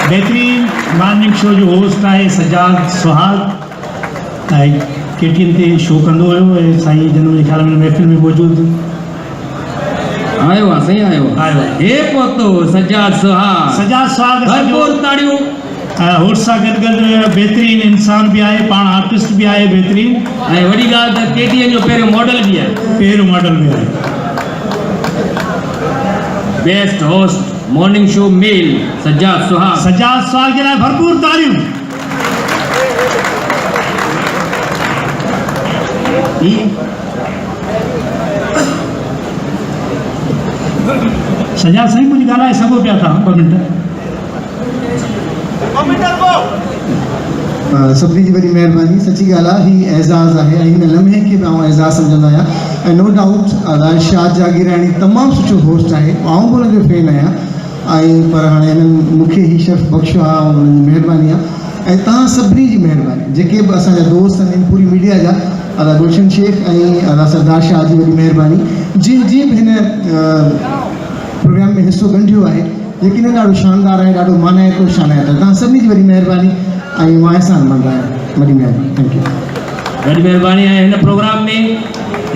बेहतरीन morning show जो host आहे सजाद सुहाग ऐं KTN ते शो कंदो हुयो ऐं साईं जन मुंहिंजे ख़्याल में महफ़िल में मौजूदु आयो आहे सही आयो हे पहुतो सजाद सुहाग भरपूर ताड़ियूं होस्ट सां गॾु बहितरीन इंसान बि आहे पाण आर्टिस्ट बि आहे बहितरीन ऐं वॾी ॻाल्हि त KTN जो पहिरियों मॉडल बि आहे बेस्ट होस्ट मॉर्निंग शो मेल सजाद सुहाग जे लाइ भरपूर ताड़ियूं सजाद साईं कुझु ॻाल्हाए सघो पिया तव्हां 2 मिंट सभिनी जी वॾी महिरबानी सची ॻाल्हि आहे हीउ एज़ाज़ आहे ऐं हिन लम्हे खे बि आउं एज़ाज़ सम्झंदो आहियां ऐं नो डाउट शाह जागीरानी तमामु सुठो होस्ट आहे आउं बि हुनजो फैन आहियां ऐं पर हाणे हिननि मूंखे ई शर्फ़ बख़्शियो आहे ऐं हुननि जी महिरबानी आहे ऐं तव्हां सभिनी जी महिरबानी जेके बि असांजा दोस्त आहिनि पूरी मीडिया जा अदा गुलशन शेख ऐं अदा सरदार शाह जी वॾी महिरबानी जीअं जीअं बि हिन प्रोग्राम में हिसो ॻंढियो आहे यकीन ॾाढो शानदार आहे ॾाढो मानाइतो शानाइतो तव्हां सभिनी जी वॾी महिरबानी ऐं मां अहसान मंदा आहियां वॾी महिरबानी थैंक यू वॾी महिरबानी आहे हिन प्रोग्राम में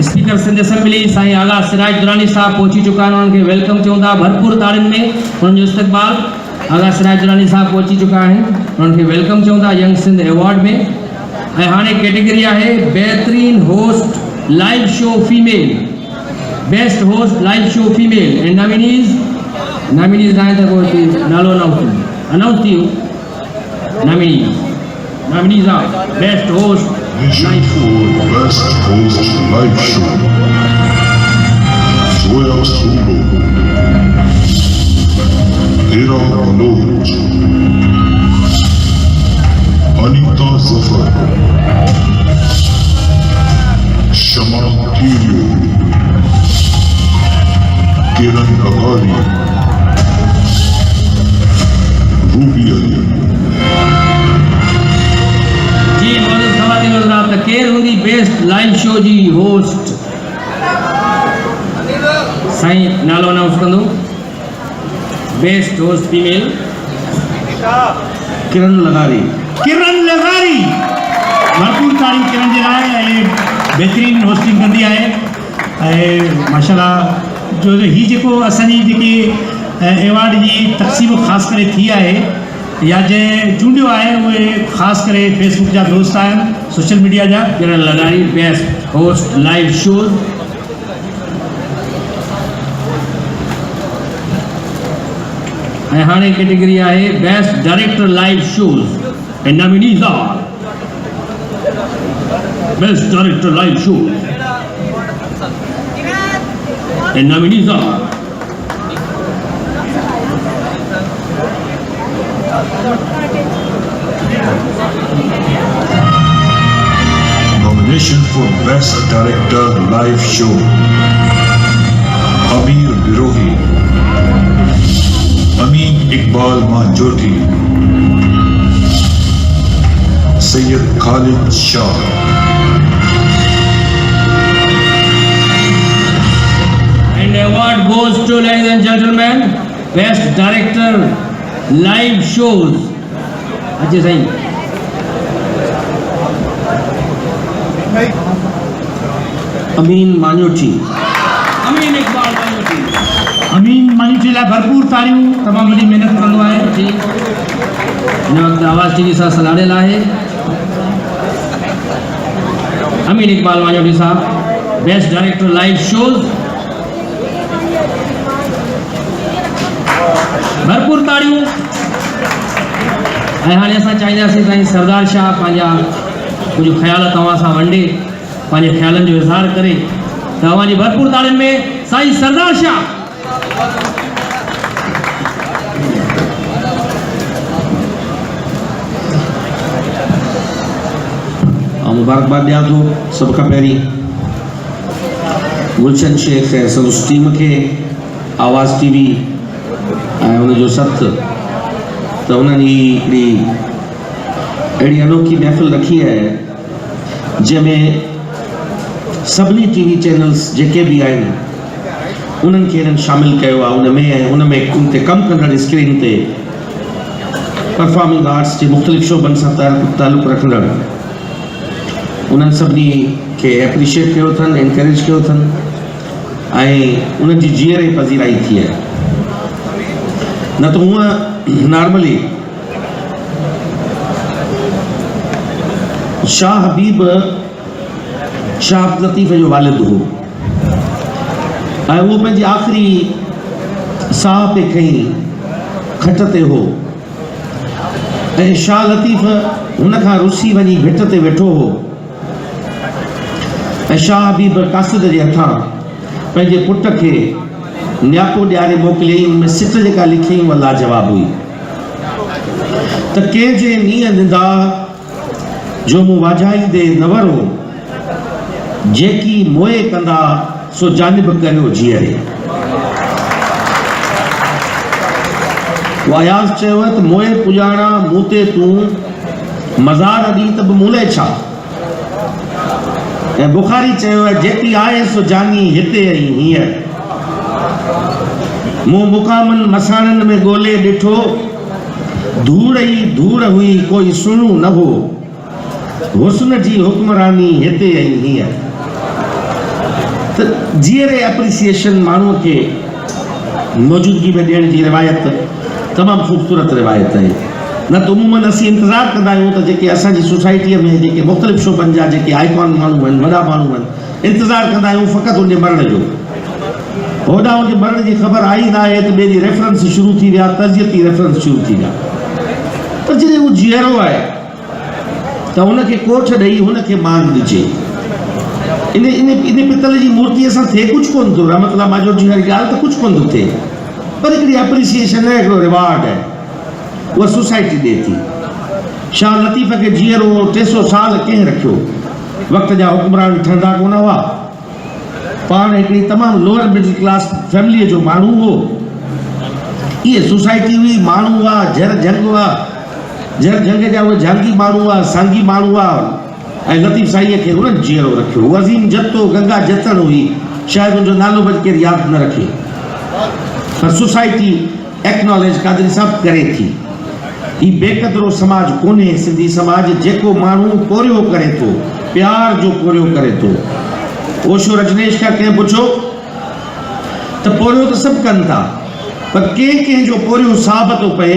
स्पीकर सिंध असेंबली साईं आगा सिराज दुरानी साहब पहुची चुका आहिनि उन्हनि खे वेलकम चऊं था भरपूर ताड़ियुनि में उन्हनि जो इस्तक़बाल आगा सिराज दुरानी साहब पहुची चुका आहिनि उन्हनि खे वेलकम चऊं था यंग सिंध अवॉर्ड में ऐं हाणे कैटेगरी आहे बहितरीन host live show female best host live show female ऐं नॉमिनीज़ आहिनि त पोइ नालो अनाउंस थी वियो nominees are best host Nation for Best Host Live Show Zoya Stulo Hira Manoj Anita Zafar Shama Kirio Kiran Agari Ruby Ali जी मौजूद ख़वातीन और हज़रात केर हूंदी बेस्ट लाइव शो जी होस्ट साईं नालो अनाउंस कंदो बेस्ट होस्ट फीमेल किरण लगारी भरपूर तारीफ़ किरण जे लाइ ऐं बहितरीनु होस्टिंग कंदी आहे ऐं माशाल्लाह जो हीउ जेको असांजी जेकी एवॉर्ड जी तक़सीम ख़ासि करे थी आहे या जंहिं चूंडियो आहे उहे ख़ासि करे फेसबुक जा दोस्त आहिनि सोशल मीडिया जा Kiran Lagari best host live shows ऐं हाणे कैटेगरी आहे बेस्ट डायरेक्टर लाइव शोज़ ऐं nominees are best director live shows ऐं nominees are Nominations nomination for Best Director Live Show. Amir Birohi, Amin Iqbal Manjoti, Sayyid Khalid Shah. And the award goes to, ladies and gentlemen, Best Director Live Shows. Ajay Sahin. अमीन मांजोटी अमीन इकबाल मांजोटी। अमीन मांजोटी लाइ भरपूर तारियूं, तमामु वॾी महिनत कंदो आहे। जी हिन वक़्तु आवाज़ टीवी सां सलाड़ियल आहे। अमीन इकबाल मांजोटी साहब, बेस्ट डायरेक्टर लाइव शोज़। भरपूर ताड़ियूं। ऐं हाणे असां चाहींदासीं साईं सरदार शाह पंहिंजा कुझु ख़्याल तव्हां सां वंडे, पंहिंजे ख़्यालनि जो इज़हार करे। तव्हांजी भरपूर ताड़ियुनि में साईं सरदार शाह। मुबारकबाद ॾियां थो सभ खां पहिरीं गुलशन शेख ऐं संदसि टीम खे, आवाज़ टीवी ऐं उनजो सथ त उन्हनि हिकिड़ी अहिड़ी अनोखी महफ़िल रखी आहे जंहिंमें सभिनी टीवी चैनल्स जेके बि आहिनि उन्हनि खे हिननि शामिलु कयो आहे उन में। ऐं उन में उन ते कमु कंदड़ स्क्रीन ते परफॉर्मिंग आर्ट्स जे मुख़्तलिफ़ शोबनि सां तालुक़ु रखंदड़ उन्हनि सभिनी खे एप्रिशिएट कयो अथनि, एनकरेज कयो अथनि ऐं उन्हनि जी जीअरे पज़ीराई थी आहे। न त हूअं नॉर्मली शाह हबीब शाह अब्दुल लतीफ़ जो वालिद हो ऐं उहो पंहिंजी आख़िरी साह पे खईं खट ते हो ऐं शाह लतीफ़ हुन खां रुसी वञी भिट ते वेठो हो ऐं शाह हबीब कासिद जे हथां पंहिंजे पुट खे न्यापो ॾियारे मोकिलियईं। उनमें सिट जेका लिखियईं उहा लाजवाब हुई त कंहिंजे नीअ निंदा जो मूं वाझाईंदे नवर हो, जेकी मोए कंदा सो जानिब करियो जीअरे। वायास चयो त मोए पुॼाणा मूं ते तूं मज़ार ॾी त बि मूं लाइ छा। ऐं बुखारी चयो आहे जेकी आहे सो जानी हिते ऐं हीअं। मूं मुक़ामनि मसाणनि में ॻोल्हे ॾिठो, धूड़ ई धूड़ हुई कोई सुहिणो न हो, हुस्न जी हुक्मरानी हिते ऐं हीअं। त जीअरे एप्रिसिएशन माण्हूअ खे मौजूदगी में ॾियण जी रिवायत तमामु ख़ूबसूरत रिवायत आहे। न त उमूमन असीं इंतज़ारु कंदा आहियूं त जेके असांजी सोसाइटीअ में जेके मुख़्तलिफ़ शोबनि जा जेके आइकॉन माण्हू आहिनि, वॾा माण्हू आहिनि, इंतज़ारु कंदा आहियूं फ़क़ति उनजे मरण जो। होॾां उनजे मरण जी ख़बर आई न आहे त ॿिए ॾींहुं रेफरेंस शुरू थी विया, तज़ियती रेफरेंस शुरू थी विया। पर जॾहिं उहो जीअरो आहे त हुनखे कोठ ॾेई हुनखे मान ॾिजे। इन पितल जी मूर्तीअ सां थिए कुझु कोन थो, रहमतुल्लाह मांजोटी जी ॻाल्हि त कुझु कोन थो थिए, पर हिकिड़ी एप्रिसिएशन आहे, हिकिड़ो रिवार्ड आहे, उहा सोसाइटी ॾिए थी। शाह लतीफ़ खे जीअरो 300 साल कंहिं रखियो, वक़्त जा हुक्मरान ठहंदा कोन हुआ, पाण हिकिड़ी तमामु लोअर मिडिल क्लास फैमिलीअ जो माण्हू हो। इहे सोसाइटी हुई, माण्हू हुआ, जर जंग हुआ, जर जंग जा उहे झांगी माण्हू हुआ, सांगी माण्हू हुआ ऐं लतीफ़ साईंअ खे उन्हनि जीअरो रखियो। वज़ीम जतो गंगा जतन हुई, शायदि उनजो नालो बि केरु यादि न रखे, पर सोसाइटी एक्नॉलेज क़ादरी साहब करे थी। ही बेक़दरो समाज कोन्हे सिंधी समाज, जेको माण्हू पोरियो करे थो, प्यार जो पोरियो करे थो। ओशो रजनेश खां कंहिं पुछो त पोरियो त सभु कनि था, पर कंहिं जो पोरियो साहब थो पए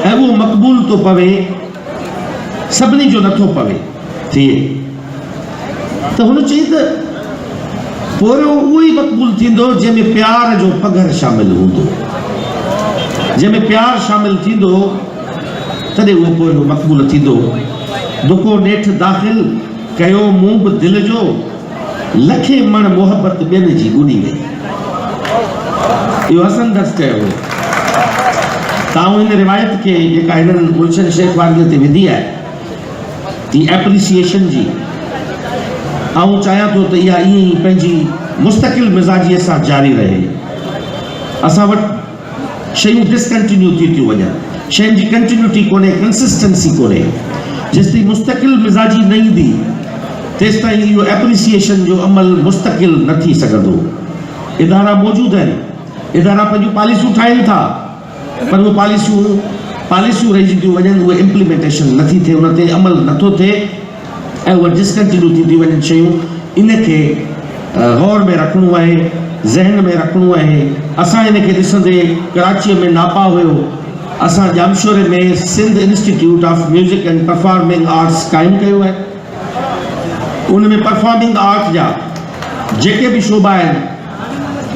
ऐं उहो मक़बूल थो पवे, सभिनी जो नथो पवे थिए। त हुन चई त पोरियो उहो ई मक़बूल थींदो जंहिंमें प्यार जो पघर शामिलु हूंदो। जंहिंमें प्यार शामिलु थींदो तॾहिं उहो पोरियो मक़बूल थींदो। दुको नेठि दाख़िल कयो मूं बि दिलि जो, लखे मण मोहबत ॿियनि जी ॻुनी वई। इहो हसन दर्स कयो हो। तव्हां हिन रिवायत खे जेका हिननि गुलशन शेख वारगीअ ते विधी आहे, दी एप्रिसिएशन जी, आऊं चाहियां थो त इहा ईअं ई पंहिंजी मुस्तक़िल मिज़ाजीअ सां जारी रहे। असां वटि शयूं डिसकंटिन्यू थी थियूं वञनि, शयुनि जी कंटिन्यूटी कोन्हे, कंसिस्टेंसी कोन्हे। जेसिताईं मुस्तक़िल मिज़ाजी न ईंदी तेसिताईं इहो एप्रिसिएशन जो अमल मुस्तक़िल न थी सघंदो। इदारा मौजूदु आहिनि, इदारा पंहिंजूं पॉलिसियूं ठाहिनि था, पर उहे पॉलिसियूं रहिजी थियूं वञनि, उहे इम्प्लीमेंटेशन नथी थिए, उन ते अमल नथो थिए ऐं उहे डिसकंटिन्यू थी थियूं वञनि शयूं। इनखे गौर में रखिणो आहे, ज़हन में रखिणो आहे। असां इनखे ॾिसंदे कराचीअ में नापा हुयो, असां जामशोरे में Sindh institute of music and performing arts क़ाइमु कयो आहे। उन में परफॉर्मिंग आर्ट जा जेके बि शोबा आहिनि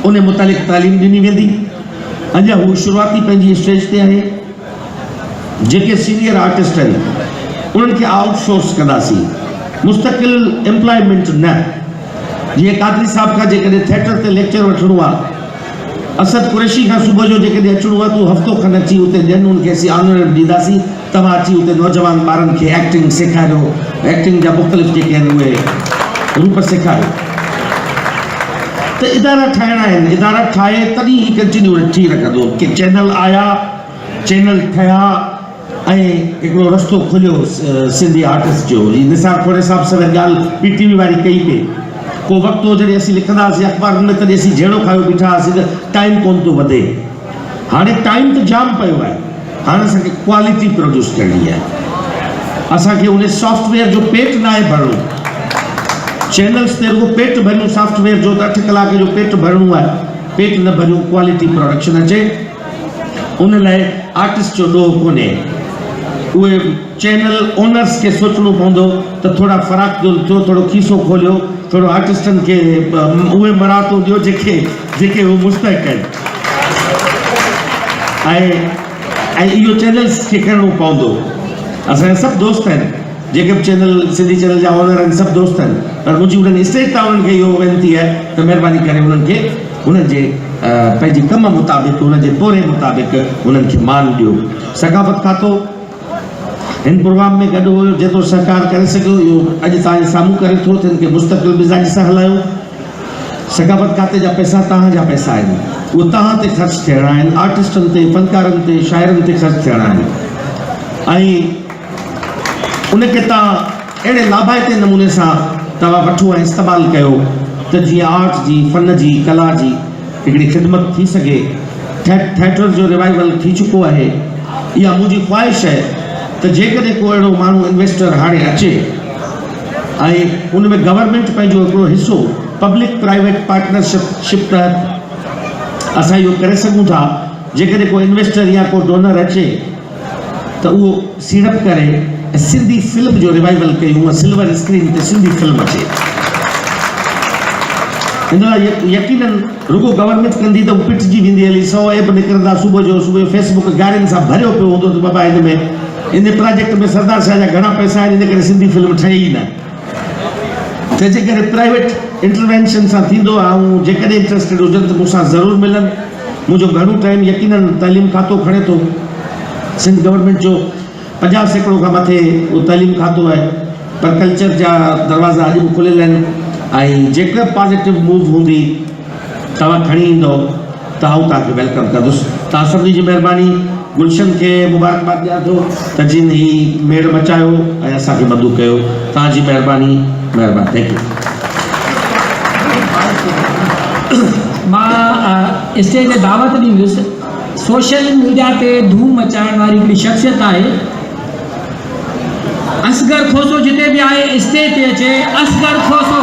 उन मुतालिक़ तालीम ॾिनी वेंदी। अञा हू शुरूआती पंहिंजी स्टेज ते आहे। जेके सीनियर आर्टिस्ट आहिनि उन्हनि खे आउटसोर्स कंदासीं, मुस्तक़िल एम्प्लॉयमेंट न। जीअं कादरी साहब खां जेकॾहिं थिएटर ते लेक्चर वठिणो आहे, असद कुरैशी खां सुबुह जो जेकॾहिं अचिणो आहे, तूं हफ़्तो खनि अची उते ॾियनि, उनखे असीं ऑनर ॾींदासीं। तव्हां अची उते नौजवान ॿारनि खे एक्टिंग सेखारियो, एक्टिंग जा मुख़्तलिफ़ जेके आहिनि उहे रूप सेखारियो। त इदारा ठाहिणा आहिनि, इदारा ठाहे तॾहिं ही कंटिन्यू थी रखंदो कि चैनल आया, चैनल ठहिया ऐं हिकिड़ो रस्तो खुलियो सिंधी आर्टिस्ट जो। जी निसार खोड़े साहब सां ॻाल्हि PTV वारी कई पे। को वक़्तु हो जॾहिं असीं लिखंदासीं अख़बार में, तॾहिं असीं जहिड़ो खायो बीठा हुआसीं त टाइम कोन थो वधे। हाणे टाइम त जाम पियो आहे, हाणे असांखे क्वालिटी प्रोड्यूस करणी आहे। असांखे उन सॉफ्टवेयर जो पेट न आहे भरणो। चैनल्स ते रुगो पेट भरियूं सॉफ्टवेयर जो, त 8 कलाक जो पेट भरणो आहे, पेट न भरियूं, क्वालिटी प्रोडक्शन अचे। उन लाइ आर्टिस्ट जो ॾोह कोन्हे। उहे चैनल ओनर्स खे सोचणो पवंदो त थोरा फ़राक थियो, थोरो खीसो खोलियो, थोरो आर्टिस्टनि खे उहे मराहतूं ॾियो जेके उहे मुस्तहिक़ आहिनि। ऐं इहो चैनल्स खे करिणो पवंदो। असांजा सभु दोस्त आहिनि जेके बि चैनल, सिंधी चैनल जा ओनर आहिनि, सभु दोस्त आहिनि, पर मुंहिंजी उन्हनि स्टेज तां उन्हनि खे इहो वेनिती आहे त महिरबानी करे उन्हनि खे उन्हनि जे पंहिंजे कम मुताबिक़, उन्हनि जे तोरे मुताबिक़ उन्हनि खे मान ॾियो। सकाफ़त खातो हिन प्रोग्राम में गॾु हुयो, जेतिरो सरकार करे सघियो इहो अॼु तव्हांजे साम्हूं करे थो त हिन खे मुस्तक़िल मिज़ाजी सां हलायो। सकाफ़त खाते जा पैसा तव्हांजा पैसा आहिनि, उहे तव्हां ते ख़र्चु थियणा आहिनि, आर्टिस्टनि ते, फ़नकारनि ते, शाइरनि ते ख़र्चु थियणा आहिनि। ऐं उनखे तव्हां अहिड़े लाभाइते नमूने सां तव्हां वठो ऐं इस्तेमालु कयो त जीअं आर्ट जी, फ़न जी, कला जी हिकिड़ी ख़िदमत थी सघे। थिएटर जो रिवाइवल थी चुको आहे। इहा मुंहिंजी ख़्वाहिश आहे त जेकॾहिं को अहिड़ो माण्हू इन्वेस्टर हाणे अचे ऐं उन में गवर्नमेंट पंहिंजो हिकिड़ो हिसो पब्लिक प्राइवेट पार्टनरशिप तहत असां इहो करे सघूं था। जेकॾहिं को इन्वेस्टर या को डोनर अचे त उहो सीड़प करे ऐं सिंधी फिल्म जो रिवाइवल कयूं, सिल्वर स्क्रीन ते सिंधी फिल्म अचे। हिन लाइ यकीनन रुगो गवर्नमेंट कंदी त पिटिजी वेंदी हली, 100 ऐप निकिरंदा सुबुह जो फेसबुक गारियुनि सां भरियो पियो हूंदो त बाबा इन प्रोजेक्ट में सरदार शाह जा घणा पैसा आहिनि, इन करे सिंधी फिल्म ठहे ई न। तंहिंजे करे प्राइवेट इंटरवेंशन सां थींदो आहे। ऐं जेकॾहिं इंट्रस्टेड हुजनि त मूंसां ज़रूरु मिलनि। मुंहिंजो घणो टाइम यकीनन तालीम खातो खणे थो। सिंध गवर्नमेंट जो 50% खां मथे उहो तालीम खातो आहे, पर कल्चर जा दरवाज़ा अॼु बि खुलियल आहिनि। ऐं जेका पॉज़िटिव मूव हूंदी तव्हां खणी ईंदो त आउं तव्हांखे वेलकम कंदुसि। तव्हां सभिनी जी महिरबानी। गुलशन खे मुबारकबाद ॾियां थो त जिन ही मेड़ मचायो ऐं असांखे मदू कयो। तव्हांजी महिरबानी, महिरबानी। Thank U. मां स्टेज ते दावत ॾींदुसि। सोशल मीडिया ते धूम मचाइण वारी हिकिड़ी शख़्सियत आहे, असगर खोसो। जिते बि आहे स्टेज ते अचे, असगर खोसो।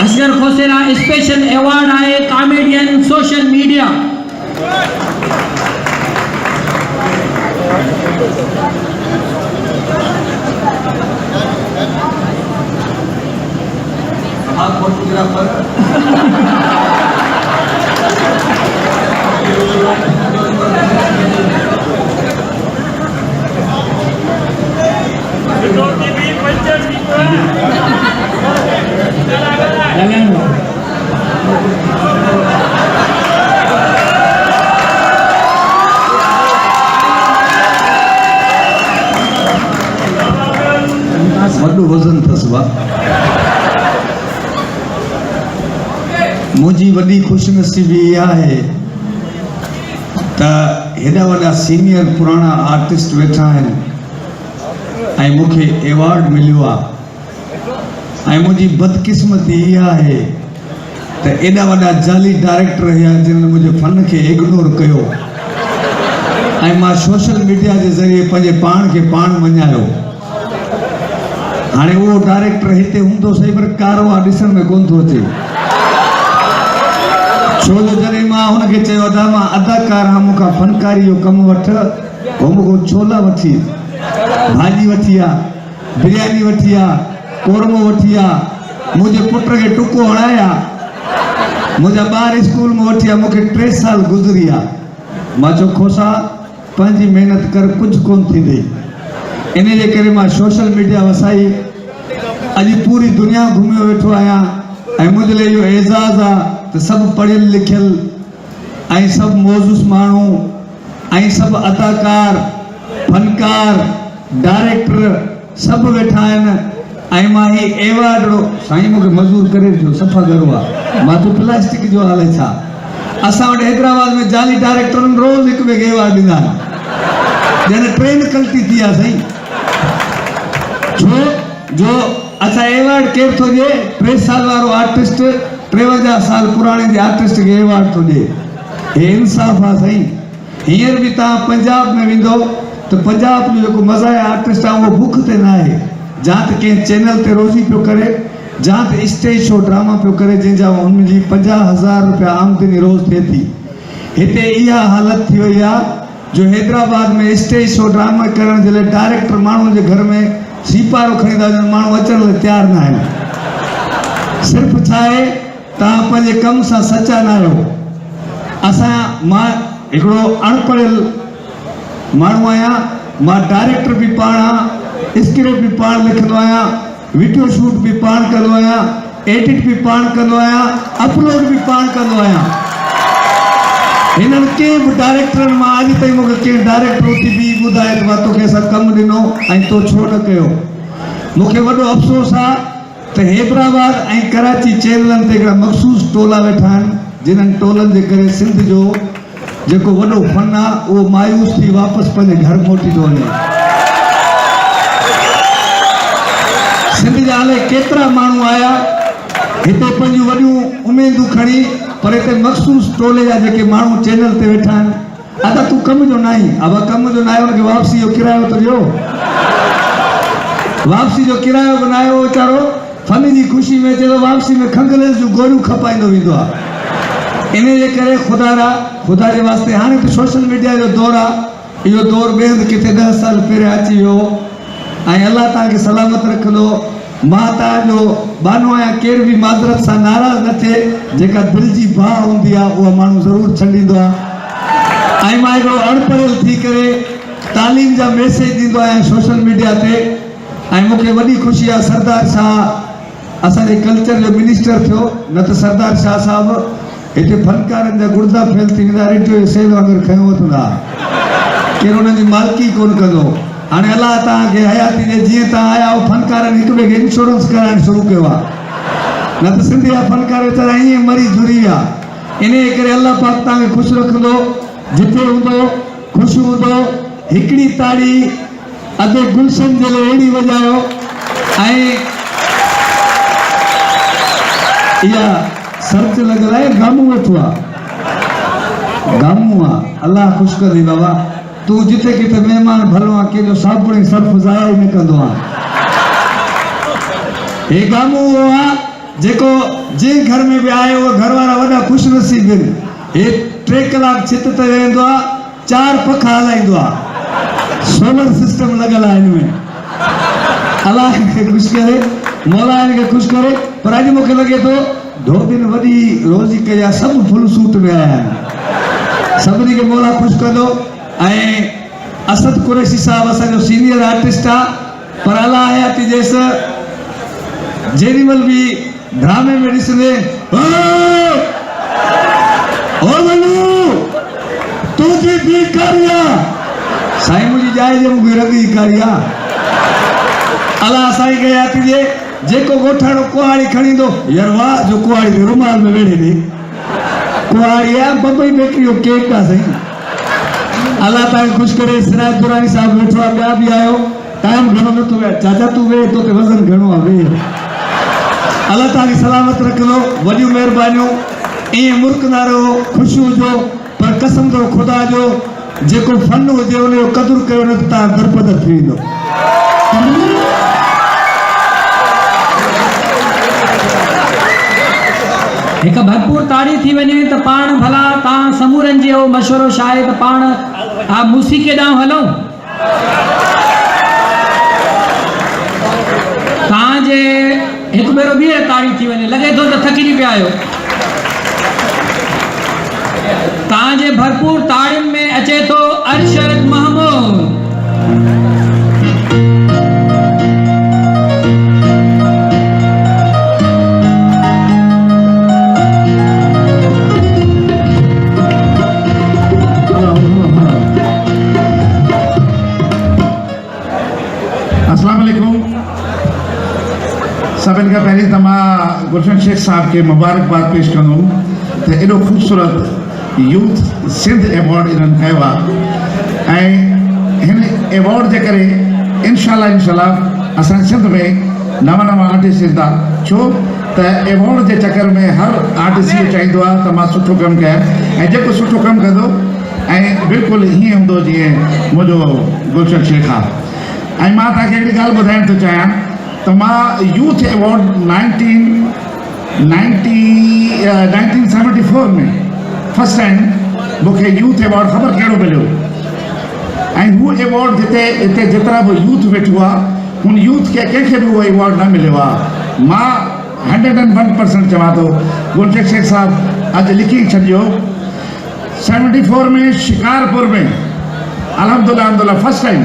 असगर खोसे लाइ स्पेशल अवॉर्ड आहे कॉमेडियन सोशल मीडिया। वॾी ख़ुशनसीबी इहा आहे त हेॾा वॾा सीनियर पुराणा आर्टिस्ट वेठा आहिनि ऐं मूंखे एवॉर्ड मिलियो आहे। ऐं मुंहिंजी बदकिस्मती इहा आहे त एॾा वॾा जाली डायरेक्टर हुआ जिन मुंहिंजे फन खे इग्नोर कयो ऐं मां सोशल मीडिया जे ज़रिए पंहिंजे पाण खे पाण मञायो। हाणे उहो डायरेक्टर हिते हूंदो सही पर कारवा ॾिसण में कोन थो अचे, छो जो जॾहिं मां हुनखे चयो त मां अदाकार आहियां, मूंखां फनकारी जो कमु वठ, हो मूंखां छोला वठी, भाॼी वठी आहे, बिरयानी वठी आहे, कोरमो वठी आहे, मुंहिंजे पुट खे टुको हणाया, मुंहिंजा ॿार स्कूल में वठी आहे, मूंखे 3 साल गुज़री आहे। मां चयो खोसा पंहिंजी महिनत कर, कुझु कोन थींदी। इन जे करे मां सोशल मीडिया वसाई, अॼु पूरी दुनिया घुमियो वेठो आहियां ऐं मुंहिंजे लाइ इहो एज़ाज़ आहे त सभु पढ़ियल लिखियल ऐं सभु मौजूस माण्हू ऐं सभु अदाकार, फनकार, डायरेक्टर सभु वेठा आहिनि ऐं मां ही एवॉर्ड साईं मूंखे मज़ूर करे ॾियो, सफ़ा करो आहे। मां तो प्लास्टिक जो हाल छा, असां वटि हैदराबाद में जाली डायरेक्टरनि रोज़ हिक ॿिए खे एवॉर्ड ॾींदा आहिनि, ॼण ट्रेन कल्टी थी आहे साईं। छो जो अच्छा एवॉर्ड केरु थो ॾिए, 3 साल वारो आर्टिस्ट 53 साल पुराणे जे आर्टिस्ट खे एवॉर्ड थो ॾिए, हे इंसाफ़ आहे साईं। हींअर बि तव्हां पंजाब में वेंदो त पंजाब जो जेको मज़ाया आर्टिस्ट आहे उहो बुख ते न आहे, जा त कंहिं चैनल ते रोज़ी पियो करे, जा त स्टेज शो ड्रामा पियो करे जंहिंजा हुनजी 50,000 रुपया आमदनी रोज़ थिए थी। हिते इहा हालत थी वई आहे जो हैदराबाद में स्टेज शो ड्रामा करण जे लाइ डायरेक्टर माण्हुनि जे घर में सीपारो खणी था वञनि, माण्हू अचण लाइ तयारु न आहिनि। सिर्फ़ु छा आहे, तव्हां पंहिंजे कम सां सचा न आहियो। मां हिकिड़ो अणपढ़ियल माण्हू आहियां, मां डायरेक्टर बि पाण आहियां, स्क्रिप्ट बि पाण लिखंदो आहियां, वीडियो शूट बि पाण कंदो आहियां, एडिट बि पाण कंदो आहियां, अपलोड बि पाण कंदो आहियां। हिननि कंहिं बि डायरेक्टरनि मां अॼु ताईं मूंखे कंहिं डायरेक्टर उथी बि ॿुधाए त मां तोखे असां कमु ॾिनो ऐं तो छो न कयो। मूंखे वॾो अफ़सोस आहे त हैदराबाद ऐं कराची चैनलनि ते हिकिड़ा मख़सूस टोला वेठा आहिनि, जिन्हनि टोलनि जे करे सिंध जो जेको वॾो फन आहे उहो मायूस थी वापसि पंहिंजे घर मोटी थो वञे। सिंध जा हाले केतिरा माण्हू आया हिते पंहिंजूं वॾियूं उमेदूं खणी, पर हिते मख़सूस टोले जा जेके माण्हू चैनल ते वेठा आहिनि, अदा तूं कम जो न आई, अब कम जो न आयो, हुनखे वापसी जो किरायो त ॾियो, वापसी जो किरायो बि न आयो, वीचारो फन जी ख़ुशी में चए थो वापसी में खंगलेस जूं गोरियूं खपाईंदो वेंदो आहे। इन जे करे ख़ुदा जे वास्ते हाणे त सोशल मीडिया जो दौरु आहे, इहो दौरु ॿिए हंधि किथे 10 साल पहिरियां अची वियो ऐं अलाह तव्हांखे सलामत रखंदो। मां तव्हांजो बानो आहियां, केर बि माज़रत सां नाराज़ न थिए, जेका दिलि जी बाहि हूंदी आहे उहा माण्हू ज़रूरु छॾींदो आहे। ऐं मां हिकिड़ो अणपढ़ियल थी करे तालीम जा मैसेज ॾींदो आहियां सोशल मीडिया ते, ऐं मूंखे वॾी ख़ुशी आहे सरदार शाह असांजे कल्चर जो मिनिस्टर थियो, न त सरदार शाह साहिबु हिते फनकारनि जा गुर्दा फेल थी वेंदा, रेडियो जे सेल वांगुरु खयों वठंदा, केरु हुननि जी मालिकी कोन कंदो। हाणे अलाह तव्हांखे हयाती ॾे, जीअं तव्हां आया हो फनकारनि हिक ॿिए खे इंश्योरेंस कराइणु शुरू कयो आहे, न त सिंधी जा फनकार वीचारा ईअं मरी झुरी विया। इन जे करे अलाह पाक तव्हांखे ख़ुशि रखंदो, जिथे हूंदो ख़ुशि हूंदो। हिकिड़ी ताड़ी अधे गुलशन जे लाइ अहिड़ी वॼायो ऐं इहा सर्च लॻल आहे, गामू वेठो आहे, गामू आहे, अलाह ख़ुशि कंदी बाबा। तूं जिथे किथे महिमान भलो आहे, कंहिंजो साबुण ऐं सर्फ ज़ाया ई न कंदो आहे। हे गामू उहो आहे जेको जंहिं घर में बि आहे उहो घर वारा वॾा ख़ुशि नसीब आहिनि। हे 3 कलाक छित ते वेहंदो आहे, 4 पंखा हलाईंदो आहे, सोलर सिस्टम लॻल आहे हिन में। अलाह खे ख़ुशि करे, मौला हिनखे ख़ुशि करे। पर अॼु मूंखे लॻे थो धोबिन वॾी रोज़ी कई आहे, सभु फुल सूट में आया आहिनि, सभिनी खे मौला ख़ुशि कंदो। ऐं असद कुरैशी साहब असांजो सीनियर आर्टिस्ट आहे, पर अलाह हयाती ॾेसि जेॾी महिल बि ड्रामे में ॾिसंदे तुंहिंजी बि कारी आहे साईं, मुंहिंजी जाइ जे मूंखे रंगी कारी आहे। अलाह साईं खे हयाती ॾे, जेको ॻोठाणो कुहाड़ी खणी ईंदो, यार वाह जो कुहाड़ी ते रुमाल में वेड़े ॾे, कुआरिया बम्बई बेकरी जो केक का सही अल्लाह ताला खुश करे। सिराज दुरानी साहब वेठो आहे, ॿिया बि आयो। टाइम घणो नथो वे, चाचा तू वे तो ते वज़न घणो आहे वे। अल्लाह ताला सलामत रखंदो, वॾियूं महिरबानियूं। ईअं मुल्क ना रहो, ख़ुशि हुजो, पर कसम दो ख़ुदा जो जेको फन हुजे उनजो क़दुरु कयो न त तव्हां दरपदर थी वेंदो। एक भरपूर ताड़ी थी वने तो पाण भला ता समूरन जो मशवरो शायद पाण आ मूसीक़ी ॾांहुं हलूं। जे एक भेरो भी ताड़ी थी वने, लगे तो थकिजी पिया आहियो। जे भरपूर ताड़ियुनि में अचे तो अरशद महमूद। सभिनि खां पहिरीं त मां गुलशन शेख साहब खे मुबारकबाद पेश कंदुमि त एॾो ख़ूबसूरत यूथ सिंध एवॉर्ड इन्हनि खयो आहे ऐं हिन एवॉर्ड जे करे इंशाल्लाह असांजे सिंध में नवां नवां आर्टिस्ट ईंदा। छो त एवॉर्ड जे चकर में हर आर्टिस्ट इहो चाहींदो आहे त मां सुठो कमु कयां, ऐं जेको सुठो कमु कंदो ऐं बिल्कुलु हीअं हूंदो जीअं मुंहिंजो गुलशन शेख आहे। ऐं मां तव्हांखे हिकिड़ी ॻाल्हि ॿुधाइण थो चाहियां तो मां यूथ एवॉर्ड 1974 में फर्स्ट टाइम मूंखे यूथ एवॉर्ड ख़बर कहिड़ो मिलियो, ऐं हू एवॉर्ड हिते जेतिरा बि यूथ वेठो आहे उन यूथ खे कंहिंखे बि उहो एवॉर्ड न मिलियो आहे। मां 101% चवां थो, गुलशन शेख साहब अॼु लिखी छॾियो 74 में शिकारपुर में अल्हम्दुलिल्लाह फर्स्ट टाइम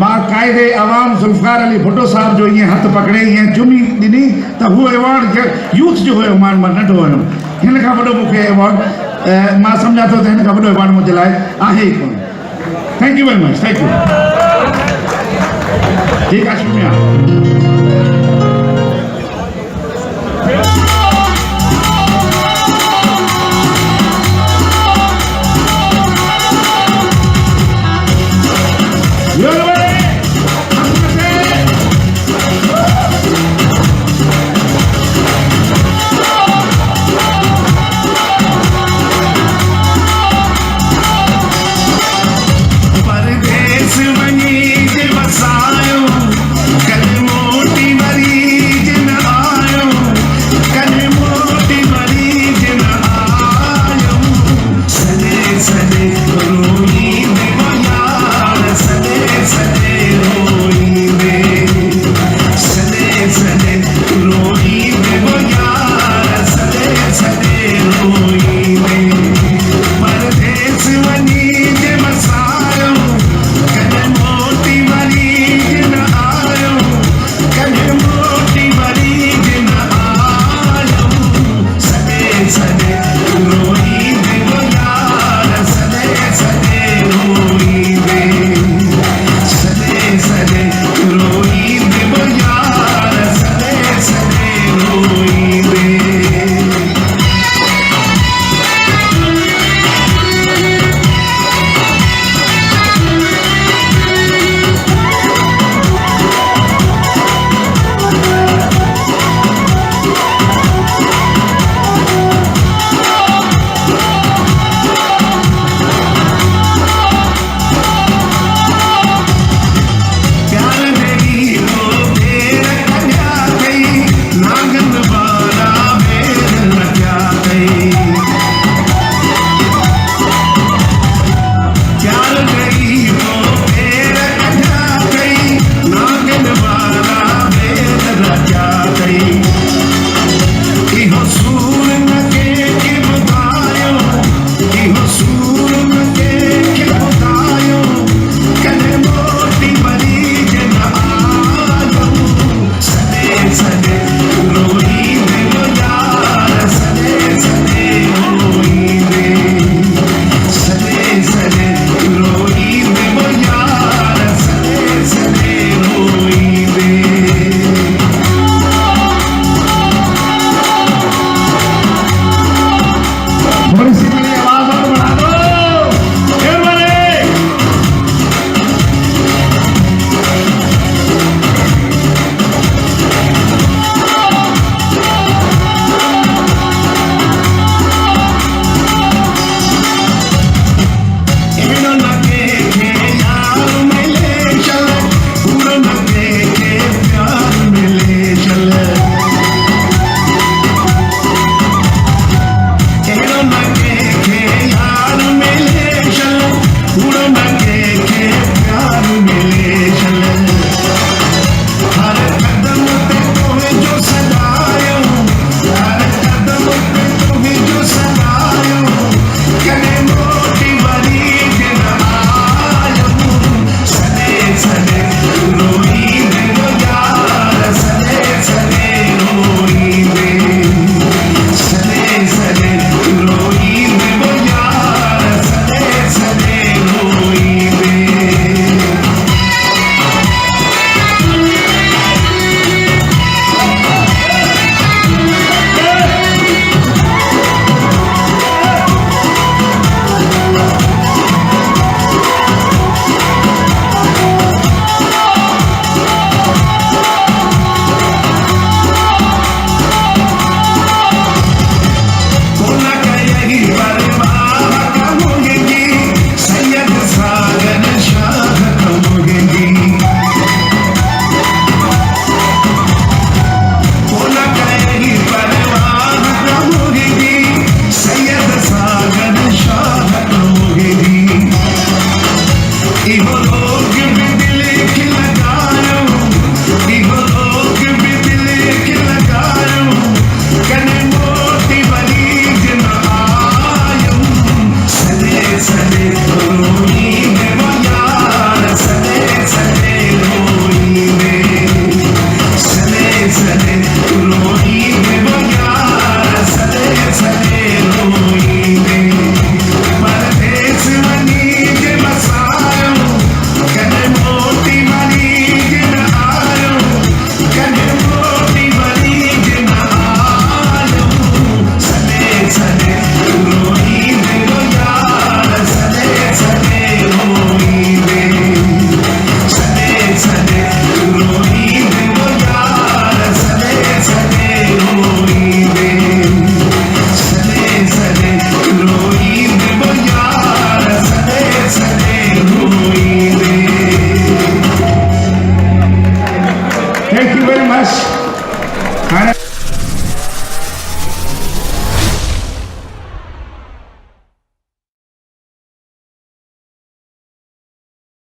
मां कायदे अवाम जुल्फ़ार अली भुट्टो साहब जो ईअं हथु पकड़े ईअं चुमी ॾिनी त हू एवॉर्ड यूथ जो हुयो, मां नंढो हुयुमि। हिन खां वॾो मूंखे एवॉर्ड मां सम्झां थो त हिन खां वॾो एवॉर्ड मुंहिंजे लाइ आहे ई कोन। Thank U very much, thank U. ठीकु आहे, शुक्रिया। परदेस वञी वसायो कल मोटी बस